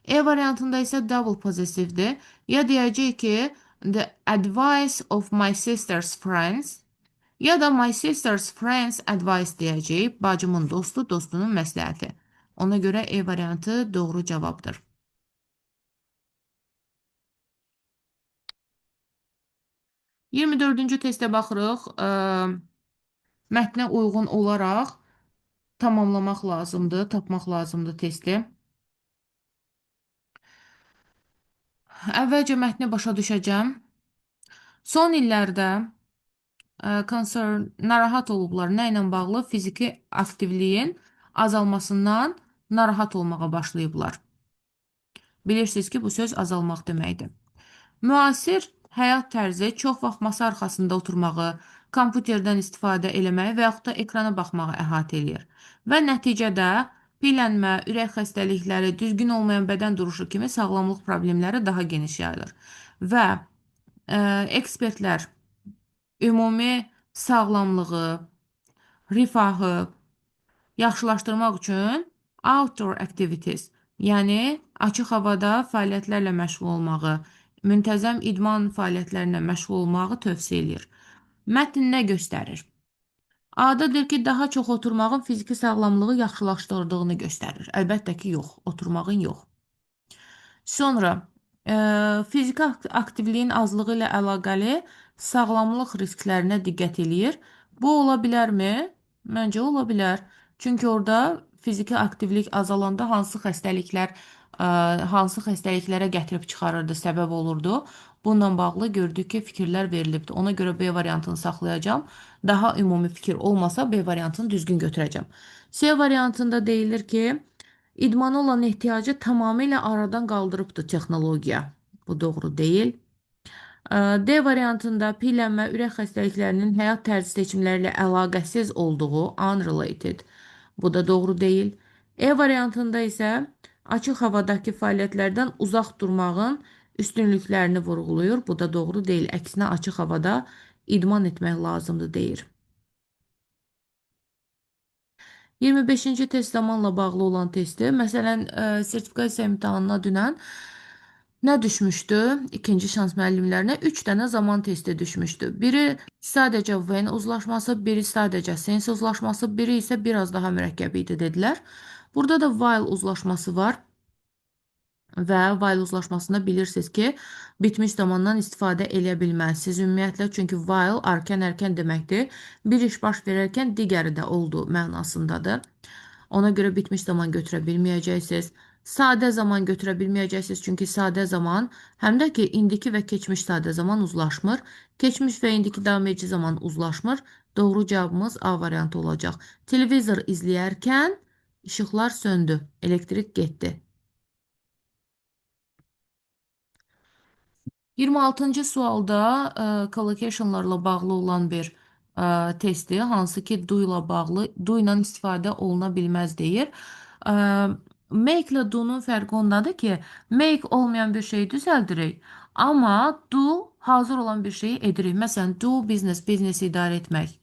E variantında isə double possessivedir. Ya deyəcək ki, the advice of my sister's friends, ya da my sister's friends advice deyəcək. Bacımın dostu, dostunun məsləhəti. Ona görə E variantı doğru cavabdır. 24-cü testə baxırıq. Mətnə uyğun olaraq tamamlamaq lazımdır, tapmaq lazımdır testi. Əvvəlcə mətni başa düşəcəm. Son illərdə narahat olublar. Nə ilə bağlı? Fiziki aktivliyin azalmasından narahat olmağa başlayıblar. Bilirsiniz ki, bu söz azalmaq deməkdir. Müasir həyat tərzi çox vaxt masa arxasında oturmağı, kompüterdən istifadə eləməyi və yaxud da ekrana baxmağı əhatə eləyir. Və nəticədə piyələnmə, ürək xəstəlikləri, düzgün olmayan bədən duruşu kimi sağlamlıq problemləri daha geniş yayılır. Və ekspertlər ümumi sağlamlığı, rifahı yaxşılaşdırmaq üçün outdoor activities, yəni açıq havada fəaliyyətlərlə məşğul olmağı, müntəzəm idman fəaliyyətlərinə məşğul olmağı tövsiyə edir. Mətn nə göstərir? Adadır ki, daha çox oturmağın fiziki sağlamlığı yaxşılaşdırdığını göstərir. Əlbəttə ki, yox, oturmağın yox. Sonra fiziki aktivliyin azlığı ilə əlaqəli sağlamlıq risklərinə diqqət eləyir. Bu ola bilərmi? Məncə ola bilər. Çünki orada fiziki aktivlik azalanda hansı xəstəliklərə gətirib çıxarırdı, səbəb olurdu. Bununla bağlı gördük ki, fikirlər verilibdir. Ona görə B variantını saxlayacağım. Daha ümumi fikir olmasa B variantını düzgün götürəcəm. C variantında deyilir ki, İdmana olan ehtiyacı tamamilə aradan qaldırıbdır texnologiya. Bu doğru deyil. D variantında piyələnmə, ürək xəstəliklərinin həyat tərzi seçimləri ilə əlaqəsiz olduğu unrelated. Bu da doğru deyil. E variantında isə açıq havadakı fəaliyyətlərdən uzaq durmağın üstünlüklərini vurğulayır. Bu da doğru deyil. Əksinə açıq havada idman etmək lazımdır deyir. 25-ci test zamanla bağlı olan testi. Məsələn, sertifikasiya imtahanına dünən nə düşmüşdü? İkinci şans müəllimlərinə 3 dənə zaman testi düşmüşdü. Biri sadəcə Venn uzlaşması, biri sadəcə Sense uzlaşması, biri isə biraz daha mürəkkəb idi dedilər. Burada da while uzlaşması var. Və while uzlaşmasında bilirsiniz ki, bitmiş zamandan istifadə edə bilməzsiniz ümumiyyətlə, çünki while arkan-ərkən deməkdir. Bir iş baş verərkən digəri də oldu mənasındadır. Ona görə bitmiş zaman götürə bilməyəcəksiniz. Sadə zaman götürə bilməyəcəksiniz, çünki sadə zaman həm də ki, indiki və keçmiş sadə zaman uzlaşmır. Keçmiş və indiki davam edici zaman uzlaşmır. Doğru cavabımız A variantı olacaq. Televizor izləyərkən işıqlar söndü, elektrik getdi. 26-cı sualda collocationlarla bağlı olan bir testdir, hansı ki do ilə bağlı, do ilə istifadə oluna bilməz deyir. E, Make ilə do'nun fərqi ondadır ki, make olmayan bir şeyi düzəldirik, amma do hazır olan bir şeyi edirik. Məsələn, do business, biznesi idarə etmək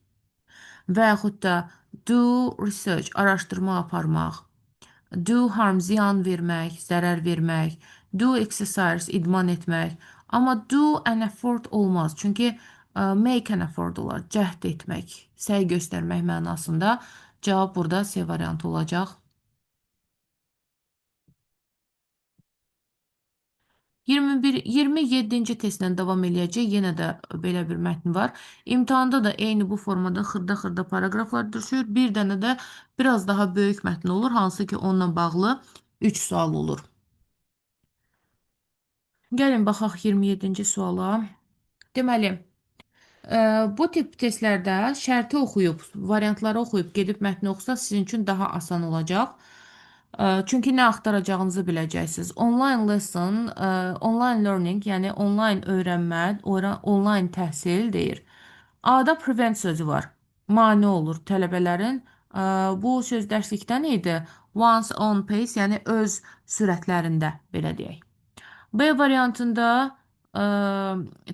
və yaxud da do research, araşdırma aparmaq. Do harm, ziyan vermək, zərər vermək. Do exercise, idman etmək. Amma do an effort olmaz. Çünki make an effort olar, cəhd etmək, səy göstərmək mənasında. Cavab burada C variantı olacaq. 27-ci testlə davam eləyəcək. Yenə də belə bir mətn var. İmtahanda da eyni bu formada xırda-xırda paragraflar düşür. Bir dənə də biraz daha böyük mətn olur, hansı ki onunla bağlı 3 sual olur. Gəlin baxaq 27-ci suala. Deməli, bu tip testlərdə şərti oxuyub, variantları oxuyub gedib mətni oxusa sizin üçün daha asan olacaq. Çünki nə axtaracağınızı biləcəksiniz. Online lesson, online learning, yəni online öyrənmə, online təhsil deyir. A-da prevent sözü var. Mane olur tələbələrin. Bu söz dərslikdən idi. Once on pace, yəni öz sürətlərində, belə deyək. B variantında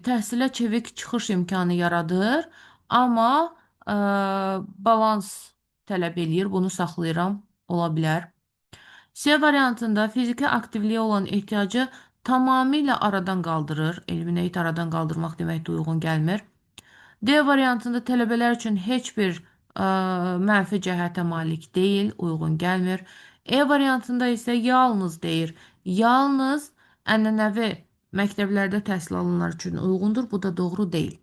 təhsilə çevik çıxış imkanı yaradır, amma balans tələb eləyir. Bunu saxlayıram, ola bilər. C variantında fiziki aktivliyə olan ehtiyacı tamamilə aradan qaldırır. Eliminate aradan qaldırmaq deməkdə uyğun gəlmir. D variantında tələbələr üçün heç bir mənfi cəhətə malik deyil, uyğun gəlmir. E variantında isə yalnız deyir. Yalnız ənənəvi məktəblərdə təhsil alanlar üçün uyğundur. Bu da doğru deyil.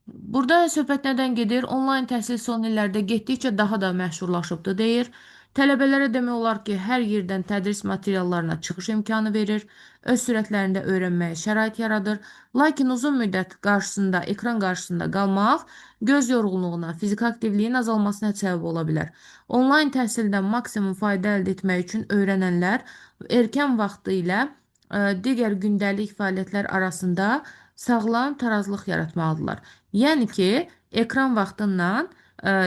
Burada söhbət nədən gedir? Onlayn təhsil son illərdə getdikcə daha da məşhurlaşıbdır deyir. Tələbələrə demək olar ki, hər yerdən tədris materiallarına çıxış imkanı verir, öz sürətlərində öyrənməyə şərait yaradır. Lakin uzun müddət qarşısında, ekran qarşısında qalmaq göz yorğunluğuna, fiziki aktivliyin azalmasına səbəb ola bilər. Onlayn təhsildən maksimum fayda əldə etmək üçün öyrənənlər erkən vaxtı ilə digər gündəlik fəaliyyətlər arasında sağlam tarazlıq yaratmalıdırlar. Yəni ki, ekran vaxtından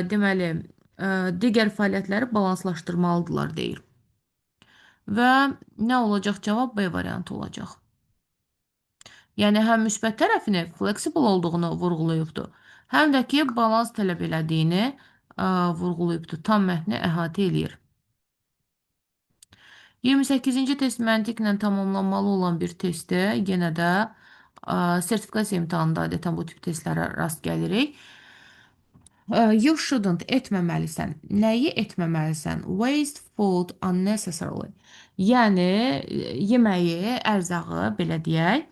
deməli digər fəaliyyətləri balanslaşdırmalıdırlar deyir. Və nə olacaq cavab? B variantı olacaq. Yəni həm müsbət tərəfini, flexible olduğunu vurğulayıbdır, həm də ki balans tələb elədiyini vurğulayıbdır. Tam mətni əhatə eləyir. 28-ci test məntiqlə tamamlanmalı olan bir testdir. Yenə də sertifikasiya imtahanında adətən bu tip testlərə rast gəlirik. You shouldn't etməməlisən. Nəyi etməməlisən? Waste food unnecessarily. Yəni yeməyi, ərzağı belə deyək,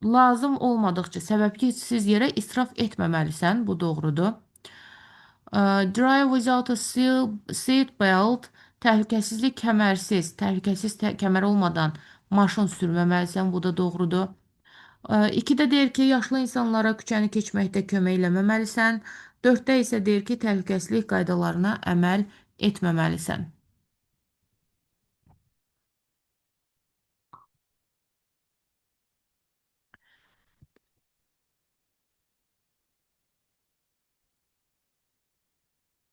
lazım olmadıqca səbəbsiz yerə israf etməməlisən. Bu doğrudur. Drive without a seat belt. Təhlükəsizlik kəmərsiz, təhlükəsiz kəmər olmadan maşın sürməməlisən. Bu da doğrudur. 2-də deyir ki, yaşlı insanlara küçəni keçməkdə kömək eləməməlisən. 4-də isə deyir ki, təhlükəsizlik qaydalarına əməl etməməlisən.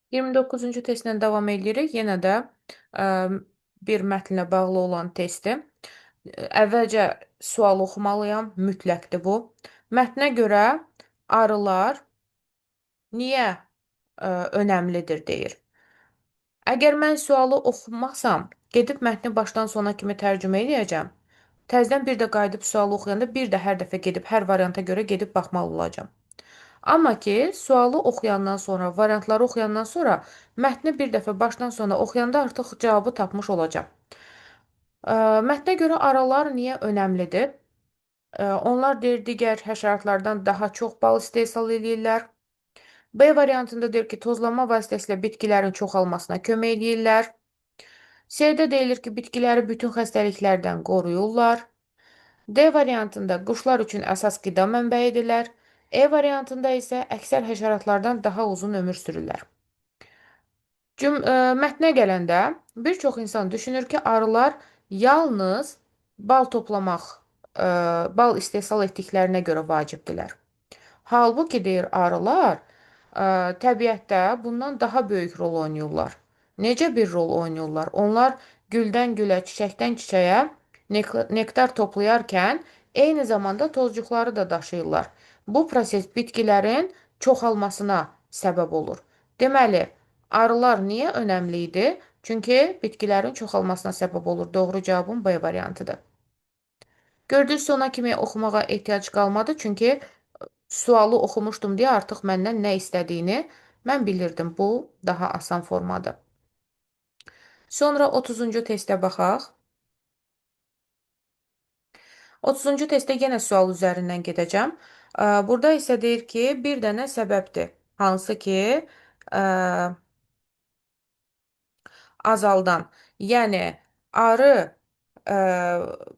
Iyirmi doqquzuncu testlə davam edirik. Yenə də bir mətnlə bağlı olan testdir. Əvvəlcə sual oxumalıyam, mütləqdir bu. Mətnə görə arılar niyə önəmlidir deyir. Əgər mən sualı oxumasam, gedib mətni başdan sona kimi tərcümə edəcəm. Təzədən bir də qayıdıb sualı oxuyanda bir də hər dəfə gedib hər varianta görə gedib baxmalı olacam. Amma ki, sualı oxuyandan sonra, variantları oxuyandan sonra mətni bir dəfə başdan sona oxuyanda artıq cavabı tapmış olacam. Mətnə görə aralar niyə önəmlidir? Onlar deyir digər həşəratlardan daha çox bal istehsal edirlər. B variantında deyir ki, tozlanma vasitəsilə bitkilərin çoxalmasına kömək edirlər. C-də deyilir ki, bitkiləri bütün xəstəliklərdən qoruyurlar. D variantında quşlar üçün əsas qida mənbəyidirlər. E variantında isə əksər həşəratlardan daha uzun ömür sürürlər. Mətnə gələndə bir çox insan düşünür ki, arılar yalnız bal toplamaq, bal istehsal etdiklərinə görə vacibdirlər. Halbuki deyir arılar təbiətdə bundan daha böyük rol oynayırlar. Necə bir rol oynayırlar? Onlar güldən gülə, çiçəkdən çiçəyə nektar toplayarkən eyni zamanda tozcuqları da daşıyırlar. Bu proses bitkilərin çoxalmasına səbəb olur. Deməli, arılar niyə önəmli idi? Çünki bitkilərin çoxalmasına səbəb olur. Doğru cavabım B variantıdır. Gördüyünüz sona kimi oxumağa ehtiyac qalmadı, çünki sualı oxumuşdum deyə artıq məndən nə istədiyini mən bilirdim. Bu daha asan formadır. Sonra 30-cu testə baxaq. 30-cu testdə yenə sual üzərindən gedəcəm. Burada isə deyir ki, bir dənə səbəbdir. Hansı ki, azaldan. Yəni, arı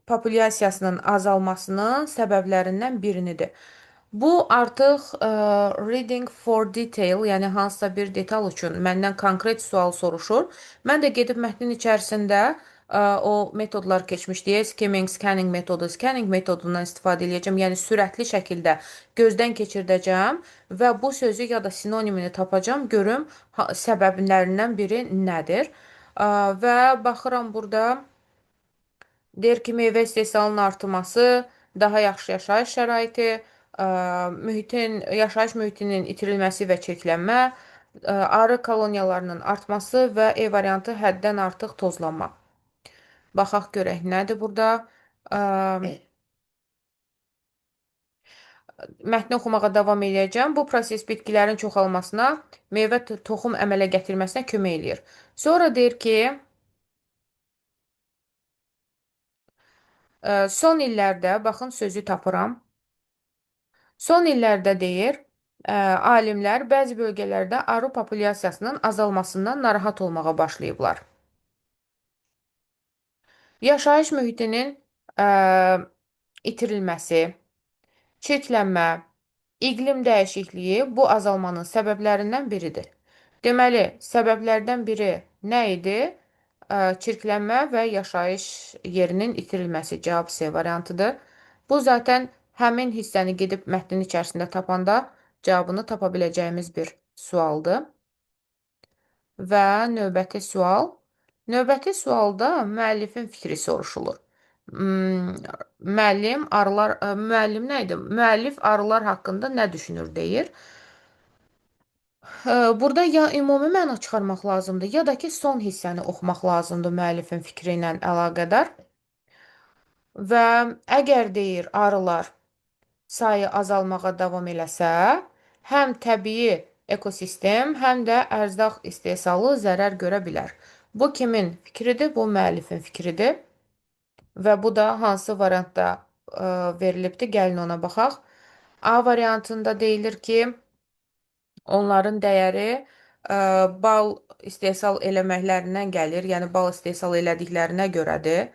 populyasiyasının azalmasının səbəblərindən birinidir. Bu artıq reading for detail, yəni hansısa bir detal üçün məndən konkret sual soruşur. Mən də gedib mətnin içərisində o metodlar keçmişdi. Skimming, scanning metodu, scanning metodundan istifadə edəcəm. Yəni sürətli şəkildə gözdən keçirdəcəm və bu sözü ya da sinonimini tapacağam, görüm səbəblərindən biri nədir. Və baxıram burada. Deyir ki, meyvə istehsalının artırması, daha yaxşı yaşayış şəraiti, yaşayış mühitinin itirilməsi və çirklənmə, arı koloniyalarının artması və E variantı həddən artıq tozlanma. Baxaq görək nədir burada. Mətni oxumağa davam edəcəm. Bu proses bitkilərin çoxalmasına, meyvə toxum əmələ gətirməsinə kömək eləyir. Sonra deyir ki, son illərdə, baxın sözü tapıram. Son illərdə deyir, alimlər bəzi bölgələrdə arı populyasiyasının azalmasından narahat olmağa başlayıblar. Yaşayış mühitinin itirilməsi, çirklənmə, iqlim dəyişikliyi bu azalmanın səbəblərindən biridir. Deməli, səbəblərdən biri nə idi? Çirklənmə və yaşayış yerinin itirilməsi cavab C variantıdır. Bu zaten həmin hissəni gedib mətnin içərisində tapanda cavabını tapa biləcəyimiz bir sualdır. Və növbəti sual. Növbəti sualda müəllifin fikri soruşulur. Müəllim nə idi? Müəllif arılar haqqında nə düşünür deyir. Burada ya ümumi məna çıxarmaq lazımdır, ya da ki, son hissəni oxumaq lazımdır müəllifin fikri ilə əlaqədar. Və əgər deyir arılar sayı azalmağa davam eləsə, həm təbii ekosistem, həm də ərzaq istehsalı zərər görə bilər. Bu kimin fikridir? Bu müəllifin fikridir. Və bu da hansı variantda verilibdir? Gəlin ona baxaq. A variantında deyilir ki, onların dəyəri bal istehsal eləməklərindən gəlir, yəni bal istehsal elədiklərinə görədir.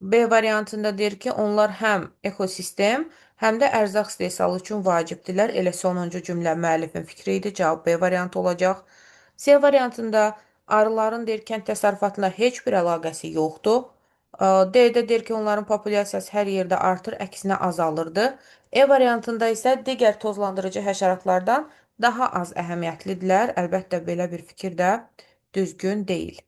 B variantında deyir ki, onlar həm ekosistem, həm də ərzaq istehsalı üçün vacibdirlər. Elə sonuncu cümlə müəllifin fikri idi. Cavab B variantı olacaq. C variantında arıların deyir kənd təsərrüfatına heç bir əlaqəsi yoxdur. D-də deyir ki, onların populyasiyası hər yerdə artır, əksinə azalırdı. E variantında isə digər tozlandırıcı həşəratlardan daha az əhəmiyyətlidirlər. Əlbəttə belə bir fikir də düzgün deyil.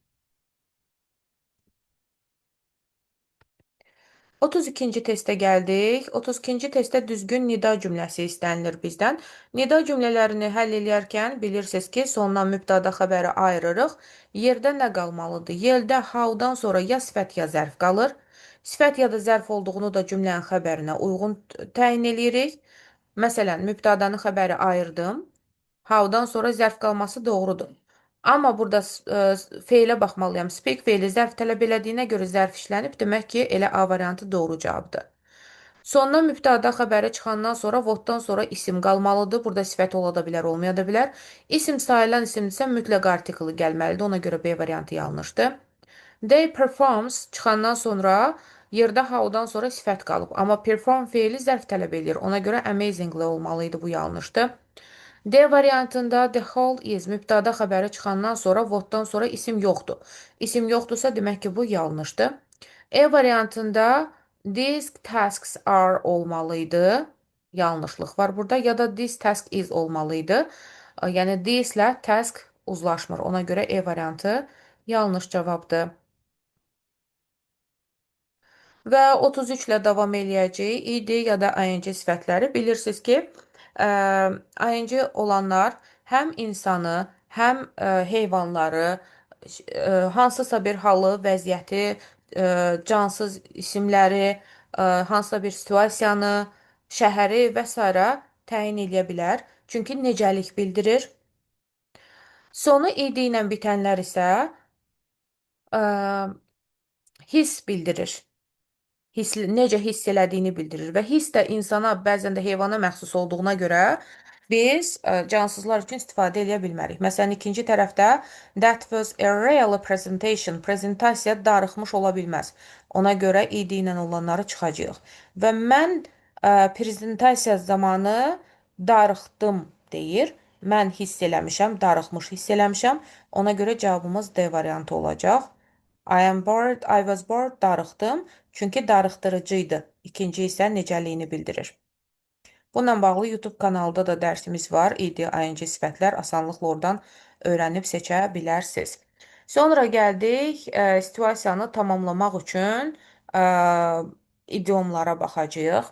32-ci testə gəldik. 32-ci testdə düzgün nida cümləsi istənilir bizdən. Nida cümlələrini həll edərkən bilirsiniz ki, sondan mübtəda xəbəri ayırırıq. Yerdə nə qalmalıdır? Yerdə how-dan sonra ya sifət ya zərf qalır. Sifət ya da zərf olduğunu da cümlənin xəbərinə uyğun təyin edirik. Məsələn, mübtədanın xəbəri ayırdım. How-dan sonra zərf qalması doğrudur. Amma burada feilə baxmalıyam. Speak feili zərf tələb elədiyinə görə zərf işlənib. Demək ki, elə A variantı doğru cavabdır. Sondan mübtəda xəbəri çıxandan sonra votdan sonra isim qalmalıdır. Burada sifət ola da bilər, olmaya da bilər. İsim sayılan isimdirsə mütləq artiklı gəlməlidir. Ona görə B variantı yanlışdır. They performs çıxandan sonra yerdə how-dan sonra sifət qalıb. Amma perform feili zərf tələb edir. Ona görə amazingly olmalıydı. Bu yanlışdır. D variantında the whole is mübtəda xəbəri çıxandan sonra votdan sonra isim yoxdur. İsim yoxdursa demək ki, bu yanlışdır. E variantında these tasks are olmalıydı. Yanlışlıq var burada. Ya da this task is olmalıydı. Yəni this ilə task uzlaşmır. Ona görə E variantı yanlış cavabdır. Və 33 ilə davam eləyəcəyik. İD ya da ING sifətləri. Bilirsiniz ki, ING olanlar həm insanı, həm heyvanları, hansısa bir halı, vəziyyəti, cansız isimləri, hansısa bir situasiyanı, şəhəri və s. təyin edə bilər. Çünki necəlik bildirir. Sonu id ilə bitənlər isə hiss bildirir. Necə hiss elədiyini bildirir və hiss də insana, bəzən də heyvana məxsus olduğuna görə biz cansızlar üçün istifadə edə bilmərik. Məsələn, ikinci tərəfdə that was a real presentation. Prezentasiya darıxmış ola bilməz. Ona görə id ilə olanları çıxacağıq. Və mən prezentasiya zamanı darıxdım deyir. Mən hiss eləmişəm, darıxmış hiss eləmişəm. Ona görə cavabımız D variantı olacaq. I am bored, I was bored, darıxdım. Çünki darıxdırıcı idi. İkinci isə necəliyini bildirir. Bununla bağlı YouTube kanalında da dərsimiz var. İD, ING sifətlər asanlıqla oradan öyrənib seçə bilərsiniz. Sonra gəldik situasiyanı tamamlamaq üçün idiomlara baxacağıq.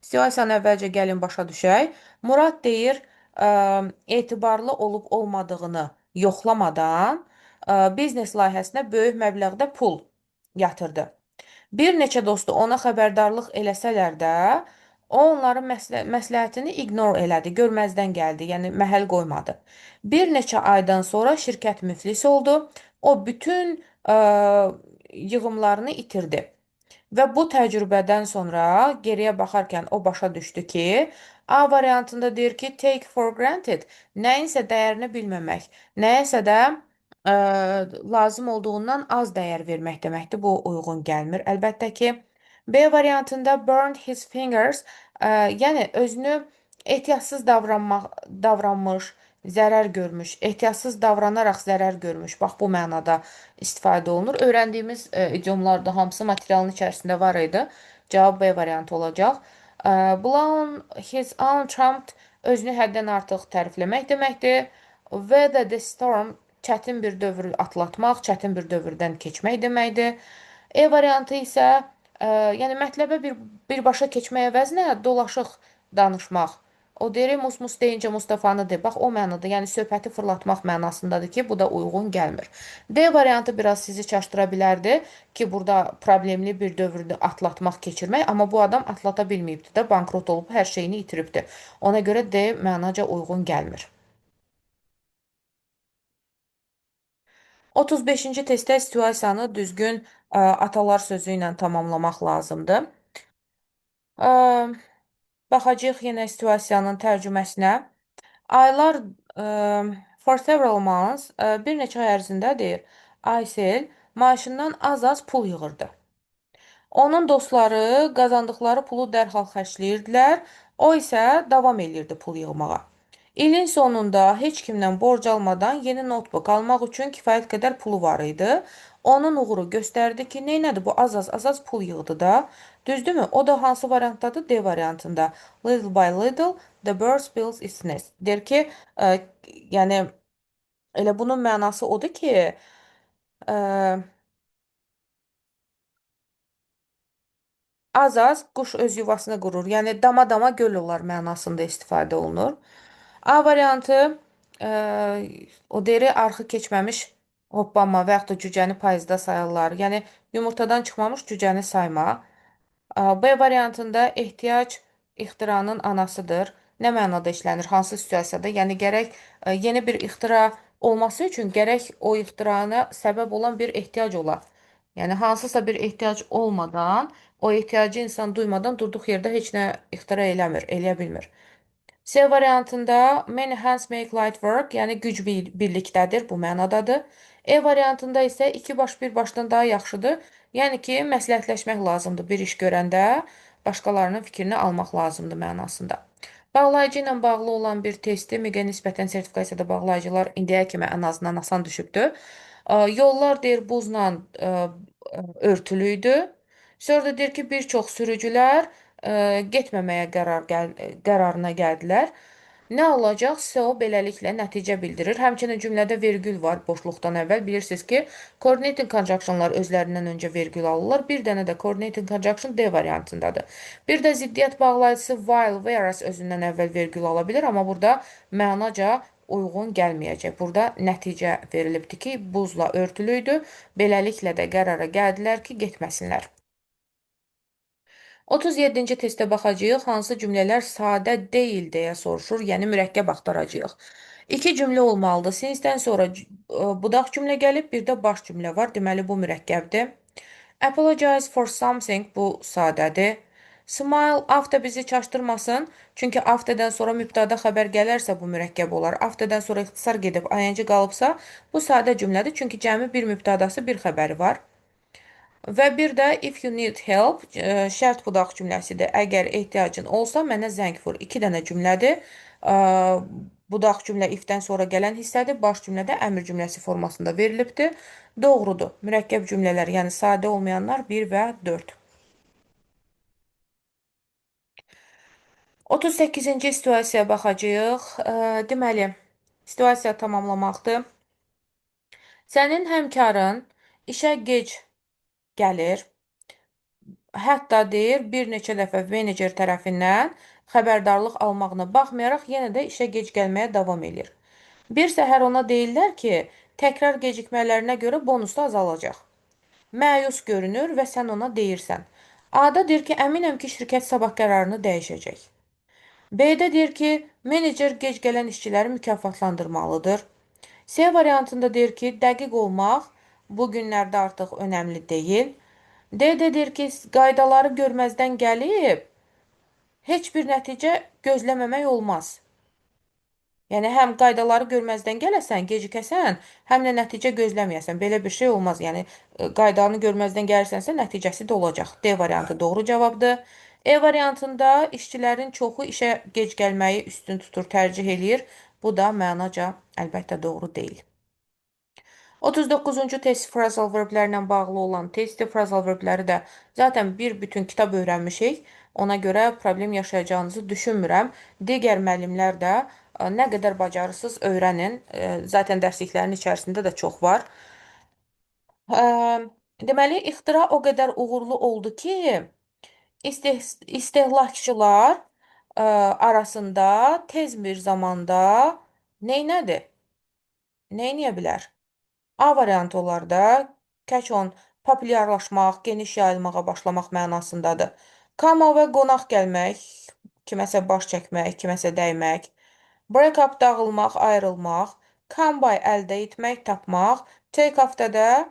Situasiyanı əvvəlcə gəlin başa düşək. Murad deyir, etibarlı olub olmadığını yoxlamadan biznes layihəsinə böyük məbləğdə pul yatırdı. Bir neçə dostu ona xəbərdarlıq eləsələr də, o onların məsləhətini ignore elədi, görməzdən gəldi, yəni məhəl qoymadı. Bir neçə aydan sonra şirkət müflis oldu. O bütün yığımlarını itirdi. Və bu təcrübədən sonra geriyə baxarkən o başa düşdü ki, A variantında deyir ki, take for granted, nəyinsə dəyərini bilməmək, nəyəsə də ə, lazım olduğundan az dəyər vermək deməkdir. Bu uyğun gəlmir. Əlbəttə ki, B variantında burned his fingers, yəni özünü ehtiyatsız davranmış, zərər görmüş, ehtiyatsız davranaraq zərər görmüş. Bax, bu mənada istifadə olunur. Öyrəndiyimiz idiomlarda hamısı materialın içərisində var idi. Cavab B variantı olacaq. Blown his own trumpet özünü həddən artıq tərifləmək deməkdir. Weather the storm çətin bir dövr atlatmaq, çətin bir dövrdən keçmək deməkdir. E variantı isə yəni mətləbə birbaşa keçmək əvəzinə dolaşıq danışmaq. O deyir, mus deyincə Mustafanı de. Bax, o mənada, yəni söhbəti fırlatmaq mənasındadır ki, bu da uyğun gəlmir. D variantı biraz sizi çaşdıra bilərdi ki, burada problemli bir dövrdə atlatmaq, keçirmək, amma bu adam atlata bilməyibdi də, bankrot olub, hər şeyini itiribdi. Ona görə D mənaca uyğun gəlmir. 35-ci testdə situasiyanı düzgün atalar sözü ilə tamamlamaq lazımdır. Baxacağıq yenə situasiyanın tərcüməsinə. Aylar for several months bir neçə ay ərzində deyir. Aysel maaşından az-az pul yığırdı. Onun dostları qazandıqları pulu dərhal xərcləyirdilər, o isə davam edirdi pul yığmağa. İlin sonunda heç kimdən borc almadan yeni notebook almaq üçün kifayət qədər pulu var idi. Onun uğuru göstərdi ki, neynədir bu az-az pul yığdı da. Düzdürmü? O da hansı variantdadır? D variantında. Little by little the bird builds its nest. Deyir ki, yəni elə bunun mənası odur ki, ə, Az-az quş öz yuvasını qurur. Yəni dama-dama göl olar mənasında istifadə olunur. A variantı o deri arxı keçməmiş hoppanma və yaxud da cücəni payızda sayırlar. Yəni yumurtadan çıxmamış cücəni sayma. B variantında ehtiyac ixtiranın anasıdır. Nə mənada işlənir? Hansı situasiyada? Yəni gərək yeni bir ixtira olması üçün gərək o ixtirana səbəb olan bir ehtiyac ola. Yəni hansısa bir ehtiyac olmadan, o ehtiyacı insan duymadan durduq yerdə heç nə ixtira eləmir, eləyə bilmir. C variantında many hands make light work, yəni güc birlikdədir, bu mənadadır. E variantında isə iki baş bir başdan daha yaxşıdır. Yəni ki, məsləhətləşmək lazımdır bir iş görəndə, başqalarının fikrini almaq lazımdır mənasında. Bağlayıcı ilə bağlı olan bir testi MİQə nisbətən sertifikasiyada bağlayıcılar indiyə kimi ən azından asan düşübdür. Yollar deyir buzla örtülü idi. Sonra da deyir ki, bir çox sürücülər getməməyə qərarına gəldilər. Nə olacaqsa o beləliklə nəticə bildirir. Həmçinin cümlədə vergül var boşluqdan əvvəl. Bilirsiniz ki, coordinating conjunctionlar özlərindən öncə vergül alırlar. Bir dənə də coordinating conjunction D variantındadır. Bir də ziddiyyət bağlayıcısı while, whereas özündən əvvəl vergül ala bilər, amma burada mənaca uyğun gəlməyəcək. Burada nəticə verilibdir ki, buzla örtülü idi. Beləliklə də qərara gəldilər ki, getməsinlər. 37-ci testə baxacağıq. Hansı cümlələr sadə deyil deyə soruşur, yəni mürəkkəb axtaracağıq. İki cümlə olmalıdır. Since-dən sonra budaq cümlə gəlib, bir də baş cümlə var. Deməli, bu mürəkkəbdir. Apologize for something, bu sadədir. Smile, after bizi çaşdırmasın. Çünki afterdən sonra mübtada xəbər gələrsə bu mürəkkəb olar. Afterdən sonra ixtisar gedib ing qalıbsa, bu sadə cümlədir. Çünki cəmi bir mübtadası, bir xəbəri var. Və bir də if you need help şərt budaq cümləsidir. Əgər ehtiyacın olsa mənə zəng vur. İki dənə cümlədir. Budaq cümlə ifdən sonra gələn hissədir. Baş cümlədə əmr cümləsi formasında verilibdir. Doğrudur. Mürəkkəb cümlələr, yəni sadə olmayanlar 1 və 4. 38-ci situasiyaya baxacağıq. Deməli, situasiya tamamlamaqdır. Sənin həmkarın işə gec gəlir. Hətta deyir, bir neçə dəfə menecer tərəfindən xəbərdarlıq almağına baxmayaraq yenə də işə gec gəlməyə davam edir. Bir səhər ona deyirlər ki, təkrar gecikmələrinə görə bonus da azalacaq. Məyus görünür və sən ona deyirsən. A-da deyir ki, əminəm ki, şirkət sabah qərarını dəyişəcək. B-də deyir ki, menecer gec gələn işçiləri mükafatlandırmalıdır. C variantında deyir ki, dəqiq olmaq bu günlərdə artıq önəmli deyil. D deyir ki, qaydaları görməzdən gəlib, heç bir nəticə gözləməmək olmaz. Yəni, həm qaydaları görməzdən gələsən, gecikəsən, həm də nəticə gözləməyəsən. Belə bir şey olmaz. Yəni, qaydanı görməzdən gəlirsənsə, nəticəsi də olacaq. D variantı doğru cavabdır. E variantında işçilərin çoxu işə gec gəlməyi üstün tutur, tərcih eləyir. Bu da mənaca əlbəttə doğru deyil. 39-cu test phrasal verblərlə bağlı olan testdir. Phrasal verbləri də zaten bir bütün kitab öyrənmişik. Ona görə problem yaşayacağınızı düşünmürəm. Digər müəllimlər də nə qədər bacarırsınız öyrənin. Zaten dərsliklərin içərisində də çox var. Deməli, ixtira o qədər uğurlu oldu ki, istehlakçılar arasında tez bir zamanda neynədir? Neyniyə bilər? A variantı olarda catch on populyarlaşmaq, geniş yayılmağa başlamaq mənasındadır. Come və qonaq gəlmək, kiməsə baş çəkmək, kiməsə dəymək. Break up dağılmaq, ayrılmaq. Come by əldə etmək, tapmaq. Take off da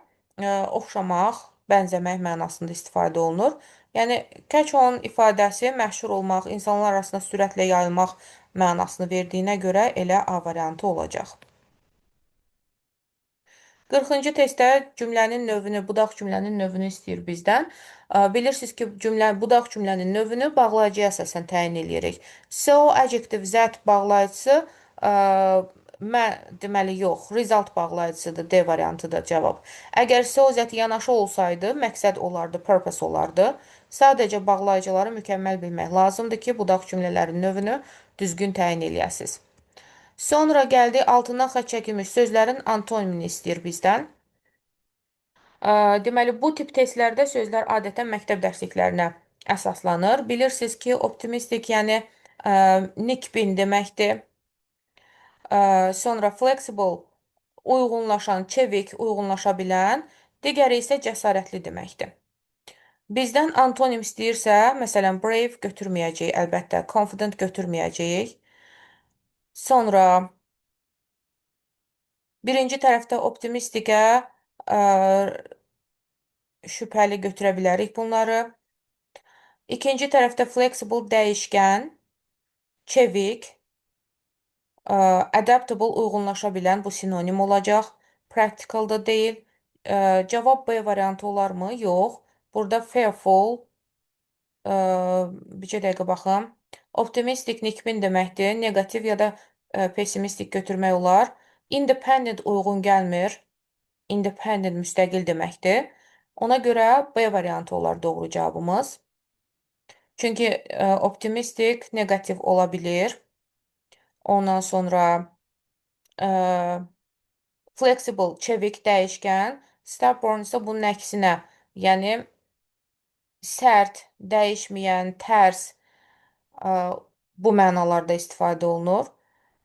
oxşamaq, bənzəmək mənasında istifadə olunur. Yəni catch on ifadəsi məşhur olmaq, insanlar arasında sürətlə yayılmaq mənasını verdiyinə görə elə A variantı olacaq. 40-cı testdə cümlənin növünü, budaq cümlənin növünü istəyir bizdən. Bilirsiniz ki, budaq cümlənin növünü bağlayıcıya əsasən təyin edirik. So, adjective, that bağlayıcısı, deməli yox, result bağlayıcısıdır, D variantıdır cavab. Əgər so, that yanaşı olsaydı, məqsəd olardı, purpose olardı. Sadəcə bağlayıcıları mükəmməl bilmək lazımdır ki, budaq cümlələrin növünü düzgün təyin eləyəsiniz. Sonra gəldi altından xətt çəkilmiş sözlərin antonimini istəyir bizdən. Deməli, bu tip testlərdə sözlər adətən məktəb dərsliklərinə əsaslanır. Bilirsiniz ki, optimistik, yəni nikbin deməkdir. Sonra flexible, uyğunlaşan, çevik, uyğunlaşa bilən, digəri isə cəsarətli deməkdir. Bizdən antonim istəyirsə, məsələn, brave götürməyəcəyik, əlbəttə, confident götürməyəcəyik. Sonra birinci tərəfdə optimistikə ə, şübhəli götürə bilərik bunları. İkinci tərəfdə flexible, dəyişkən, çevik, adaptable, uyğunlaşa bilən, bu sinonim olacaq. Practical da deyil. Cavab B variantı olarmı? Yox. Burada fearful, ə, bircə dəqiqə baxım. Optimistik nikbin deməkdir. Negativ ya da pessimistik götürmək olar. Independent uyğun gəlmir. Independent müstəqil deməkdir. Ona görə B variantı olar doğru cavabımız. Çünki optimistik negativ ola bilir. Ondan sonra flexible, çevik, dəyişkən. Stubborn isə bunun əksinə, yəni sərt, dəyişməyən, tərs bu mənalarda istifadə olunur.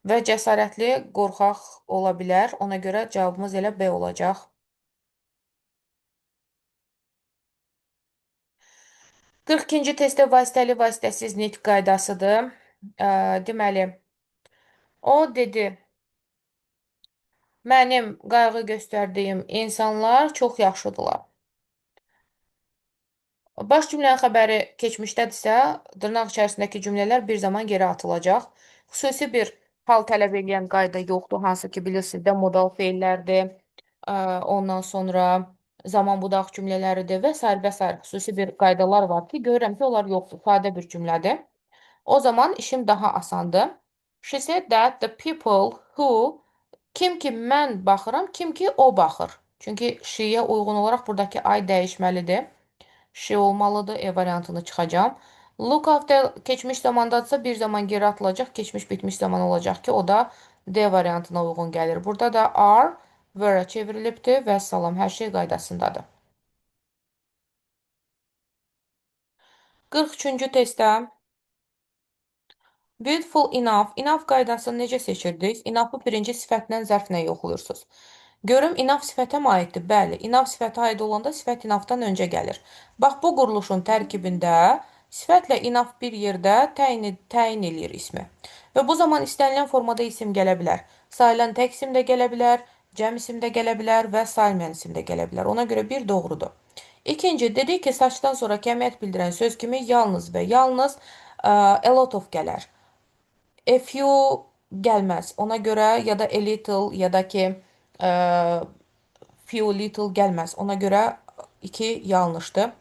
Və cəsarətli, qorxaq ola bilər. Ona görə cavabımız elə B olacaq. 42-ci testdə vasitəli, vasitəsiz nitq qaydasıdır. Deməli, o dedi, mənim qayğı göstərdiyim insanlar çox yaxşıdırlar. Baş cümlənin xəbəri keçmişdədirsə, dırnaq içərisindəki cümlələr bir zaman geri atılacaq. Xüsusi bir hal tələb edən qayda yoxdur, hansı ki, bilirsiniz də modal feillərdir. Ondan sonra zaman budaq cümlələridir və s. və s. Xüsusi bir qaydalar var ki, görürəm ki, onlar yoxdur, sadə bir cümlədir. O zaman işim daha asandır. She said that the people who, kim ki mən baxıram, kim ki o baxır. Çünki she'yə uyğun olaraq buradakı I dəyişməlidir. She olmalıdır. E variantını çıxacağım. Look after keçmiş zamandadırsa bir zaman geri atılacaq. Keçmiş bitmiş zaman olacaq ki, o da D variantına uyğun gəlir. Burada da are, were çevrilibdir və salam hər şey qaydasındadır. 43-cü testdə beautiful enough, enough qaydasını necə seçirdik? Enough'ı birinci sifətlə, zərflə yoxluyursunuz. Görüm, enough sifətə mi aiddir? Bəli, enough sifətə aid olanda sifət enough'dan öncə gəlir. Bax, bu quruluşun tərkibində sifətlə enough bir yerdə təyin eləyir ismi. Və bu zaman istənilən formada isim gələ bilər. Sayılan tək isim də gələ bilər, cəm isim də gələ bilər və sayılmayan isim də gələ bilər. Ona görə bir doğrudur. İkinci, dedik ki, saçdan sonra kəmiyyət bildirən söz kimi yalnız və yalnız a lot of gələr. A few gəlməz. Ona görə ya da a little ya da ki few little gəlməz. Ona görə 2 yanlışdır.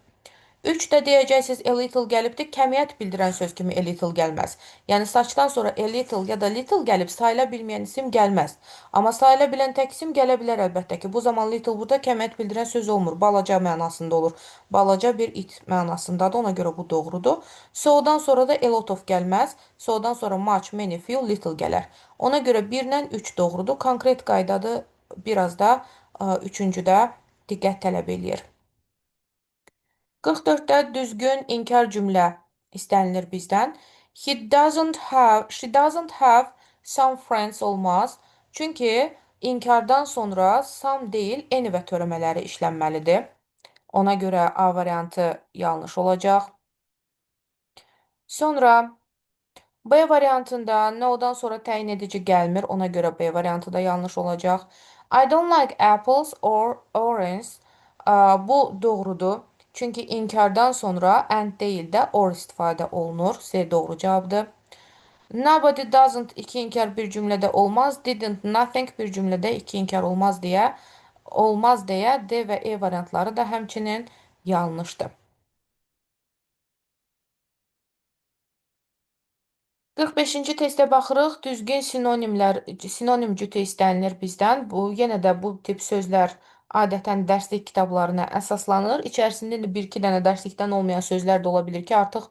3 də deyəcəksiniz a little gəlibdir. Kəmiyyət bildirən söz kimi a little gəlməz. Yəni saçdan sonra a little ya da little gəlib sayıla bilməyən isim gəlməz. Amma sayıla bilən tək isim gələ bilər əlbəttə ki. Bu zaman little burada kəmiyyət bildirən söz olmur. Balaca mənasında olur. Balaca bir it mənasındadır. Ona görə bu doğrudur. So-dan sonra da a lot of gəlməz. So-dan sonra much, many, few, little gələr. Ona görə 1 ilə 3 doğrudur. Konkret qaydadır. Biraz da üçüncüdə diqqət tələb eləyir. 44-də düzgün inkar cümlə istənilir bizdən. She doesn't have some friends olmaz. Çünki inkardan sonra some deyil, any və törəmələri işlənməlidir. Ona görə A variantı yanlış olacaq. Sonra B variantında no-dan sonra təyin edici gəlmir. Ona görə B variantı da yanlış olacaq. I don't like apples or orange. Bu doğrudur. Çünki inkardan sonra and deyil də or istifadə olunur. C doğru cavabdır. Nobody doesn't iki inkar bir cümlədə olmaz. Didn't nothing bir cümlədə iki inkar olmaz deyə D və E variantları da həmçinin yanlışdır. 45-ci testə baxırıq. Düzgün sinonim cütü istənilir bizdən. Yenə də bu tip sözlər adətən dərslik kitablarına əsaslanır. İçərisində də 1-2 dənə dərslikdən olmayan sözlər də ola bilir ki, artıq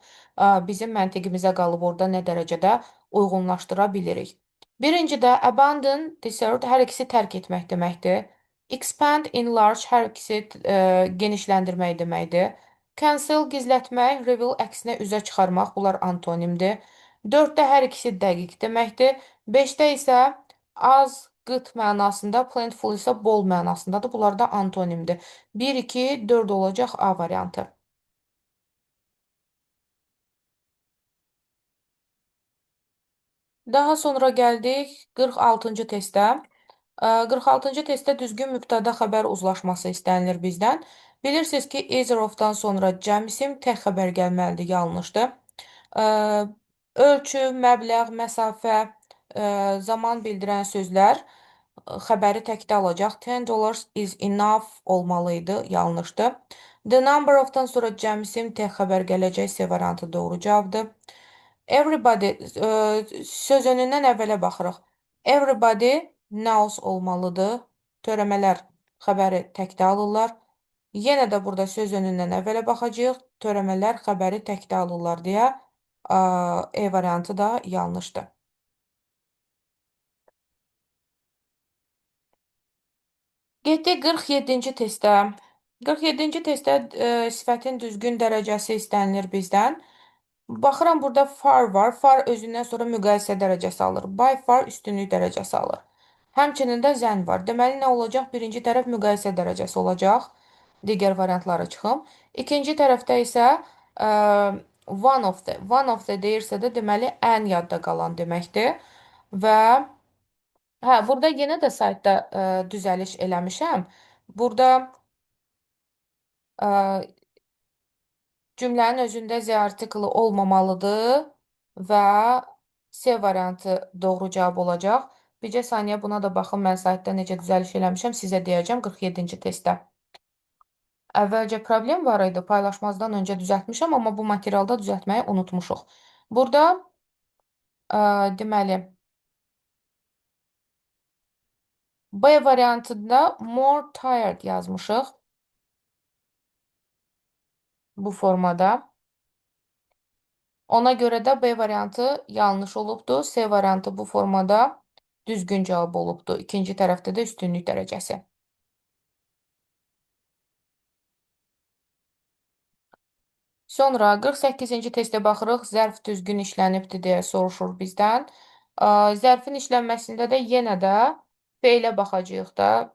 bizim məntiqimizə qalıb orada nə dərəcədə uyğunlaşdıra bilirik. Birinci də abandon, desert hər ikisi tərk etmək deməkdir. Expand, enlarge hər ikisi genişləndirmək deməkdir. Cancel gizlətmək, reveal əksinə üzə çıxarmaq, bunlar antonimdir. 4-də hər ikisi dəqiq deməkdir. 5-də isə az, qıt mənasında, plentiful isə bol mənasındadır. Bunlar da antonimdir. 1, 2, 4 olacaq A variantı. Daha sonra gəldik 46-cı testə. 46-cı testdə düzgün mübtəda xəbər uzlaşması istənilir bizdən. Bilirsiniz ki, either of-dan sonra cəm isim tək xəbər gəlməlidir, yanlışdır. Ə, Ölçü, məbləğ, məsafə, zaman bildirən sözlər xəbəri təkdə alacaq. $10 is enough olmalı idi, yanlışdır. The number of-dan sonra cəm isim tək xəbər gələcək, C variantı doğru cavabdır. Everybody söz önündən əvvələ baxırıq. Everybody knows olmalıdır. Törəmələr xəbəri təkdə alırlar. Yenə də burada söz önündən əvvələ baxacağıq. Törəmələr xəbəri təkdə alırlar deyə E variantı da yanlışdır. Getdik 47-ci testə. 47-ci testdə sifətin düzgün dərəcəsi istənilir bizdən. Baxıram, burada far var. Far özündən sonra müqayisə dərəcəsi alır. By far üstünlük dərəcəsi alır. Həmçinin də zən var. Deməli, nə olacaq? Birinci tərəf müqayisə dərəcəsi olacaq. Digər variantlara çıxım. İkinci tərəfdə isə one of the. One of the deyirsə də deməli ən yadda qalan deməkdir. Və hə, burada yenə də saytda düzəliş eləmişəm. Burada cümlənin özündə Z artiklı olmamalıdır və C variantı doğru cavab olacaq. Bircə saniyə buna da baxın, mən saytda necə düzəliş eləmişəm, sizə deyəcəm 47-ci testdə. Əvvəlcə problem var idi, paylaşmazdan öncə düzəltmişəm, amma bu materialda düzəltməyi unutmuşuq. Burada deməli B variantında more tired yazmışıq bu formada. Ona görə də B variantı yanlış olubdur. C variantı bu formada düzgün cavab olubdur. İkinci tərəfdə də üstünlük dərəcəsi. Sonra 48-ci testə baxırıq. Zərf düzgün işlənibdir deyə soruşur bizdən. Zərfin işlənməsində də yenə də feilə baxacağıq da.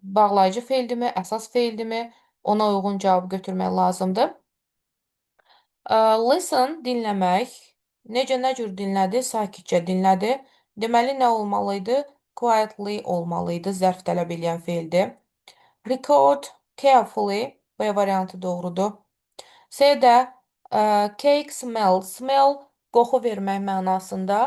Bağlayıcı feildimi, əsas feildimi? Ona uyğun cavab götürmək lazımdır. Listen, dinləmək. Necə, nə cür dinlədi? Sakitcə dinlədi. Deməli, nə olmalı idi? Quietly olmalı idi. Zərf tələb edən feildir. Record carefully. B variantı doğrudur. C-də cake smell. Smell qoxu vermək mənasında.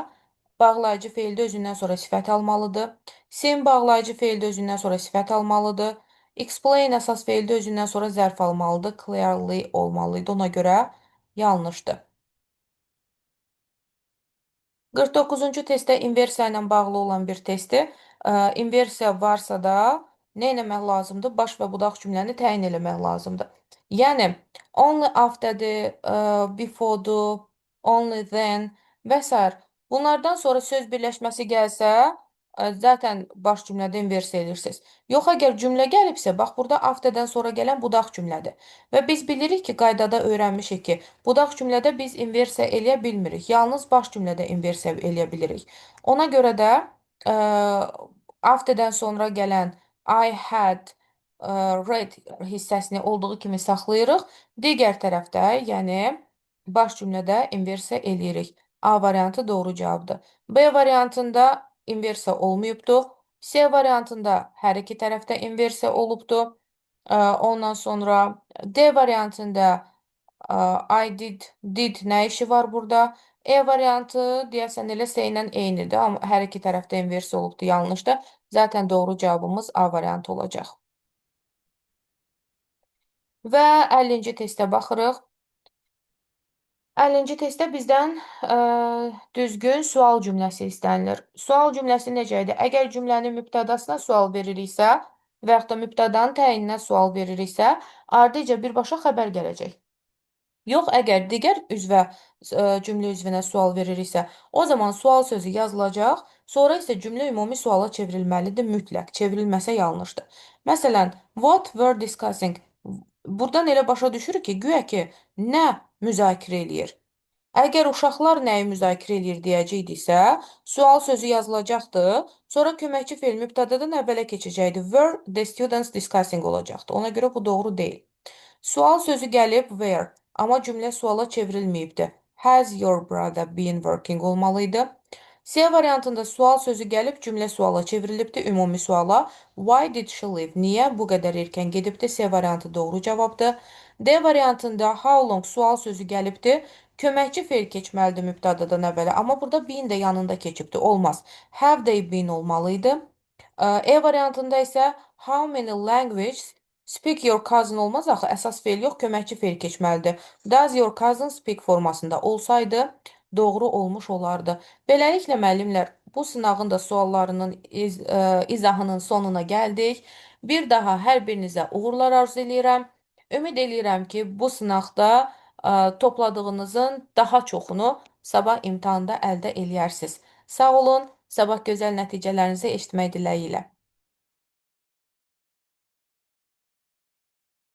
Bağlayıcı feildə özündən sonra sifət almalıdır. Sim bağlayıcı feildə özündən sonra sifət almalıdır. Explain əsas feildə özündən sonra zərf almalıdır. Clearly olmalı idi. Ona görə yanlışdır. 49-cu testdə inversiya ilə bağlı olan bir testdir. İnversiya varsa da nə etmək lazımdır? Baş və budaq cümləni təyin eləmək lazımdır. Yəni, only after'dir, before'dur, only then və s. Bunlardan sonra söz birləşməsi gəlsə, zaten baş cümlədə inversiya edirsiniz. Yox, əgər cümlə gəlibsə, bax, burada after'dən sonra gələn budaq cümlədir. Və biz bilirik ki, qaydada öyrənmişik ki, budaq cümlədə biz inversiya eləyə bilmirik. Yalnız baş cümlədə inversiya eləyə bilirik. Ona görə də after'dən sonra gələn I had read hissəsini olduğu kimi saxlayırıq. Digər tərəfdə, yəni baş cümlədə inversiya eləyirik. A variantı doğru cavabdır. B variantında inversiya olmayıbdır. C variantında hər iki tərəfdə inversiya olubdur. Ondan sonra D variantında I did nə işi var burada? E variantı deyəsən elə C ilə eynidir, amma hər iki tərəfdə inversiya olubdur, yanlışdır. Zaten doğru cavabımız A variantı olacaq. Və 50-ci testə baxırıq. 50-ci testdə bizdən düzgün sual cümləsi istənilir. Sual cümləsi necə idi? Əgər cümlənin mübtədasına sual veririksə və yaxud da mübtədanın təyininə sual veririksə, ardıca birbaşa xəbər gələcək. Yox, əgər digər cümlə üzvünə sual veririksə, o zaman sual sözü yazılacaq, sonra isə cümlə ümumi suala çevrilməlidir mütləq. Çevrilməsə yanlışdır. Məsələn, what were discussing? Buradan elə başa düşürük ki, güya ki, nə müzakirə eləyir? Əgər uşaqlar nəyi müzakirə eləyir deyəcəkdiksə, sual sözü yazılacaqdı, sonra köməkçi fe'l mübtədədən əvvələ keçəcəkdi. Were the students discussing olacaqdı. Ona görə bu doğru deyil. Sual sözü gəlib where, amma cümlə suala çevrilməyibdi. Has your brother been working olmalıydı. C variantında sual sözü gəlib cümlə suala çevrilibdi, ümumi suala. Why did she leave? Niyə bu qədər erkən gedibdi? C variantı doğru cavabdır. D variantında how long sual sözü gəlibdi. Köməkçi fe'l keçməlidir mübtədədən əvvələ, amma burada been də yanında keçibdi. Olmaz. Have they been olmalıydı. E variantında isə how many languages speak your cousin olmaz axı. Əsas fe'l yox, köməkçi fe'l keçməlidir. Does your cousin speak formasında olsaydı doğru olmuş olardı. Beləliklə müəllimlər, bu sınağın da suallarının izahının sonuna gəldik. Bir daha hər birinizə uğurlar arzu eləyirəm. Ümid eləyirəm ki, bu sınaqda topladığınızın daha çoxunu sabah imtahanda əldə eləyərsiniz. Sağ olun, sabah gözəl nəticələrinizi eşitmək diləyi ilə.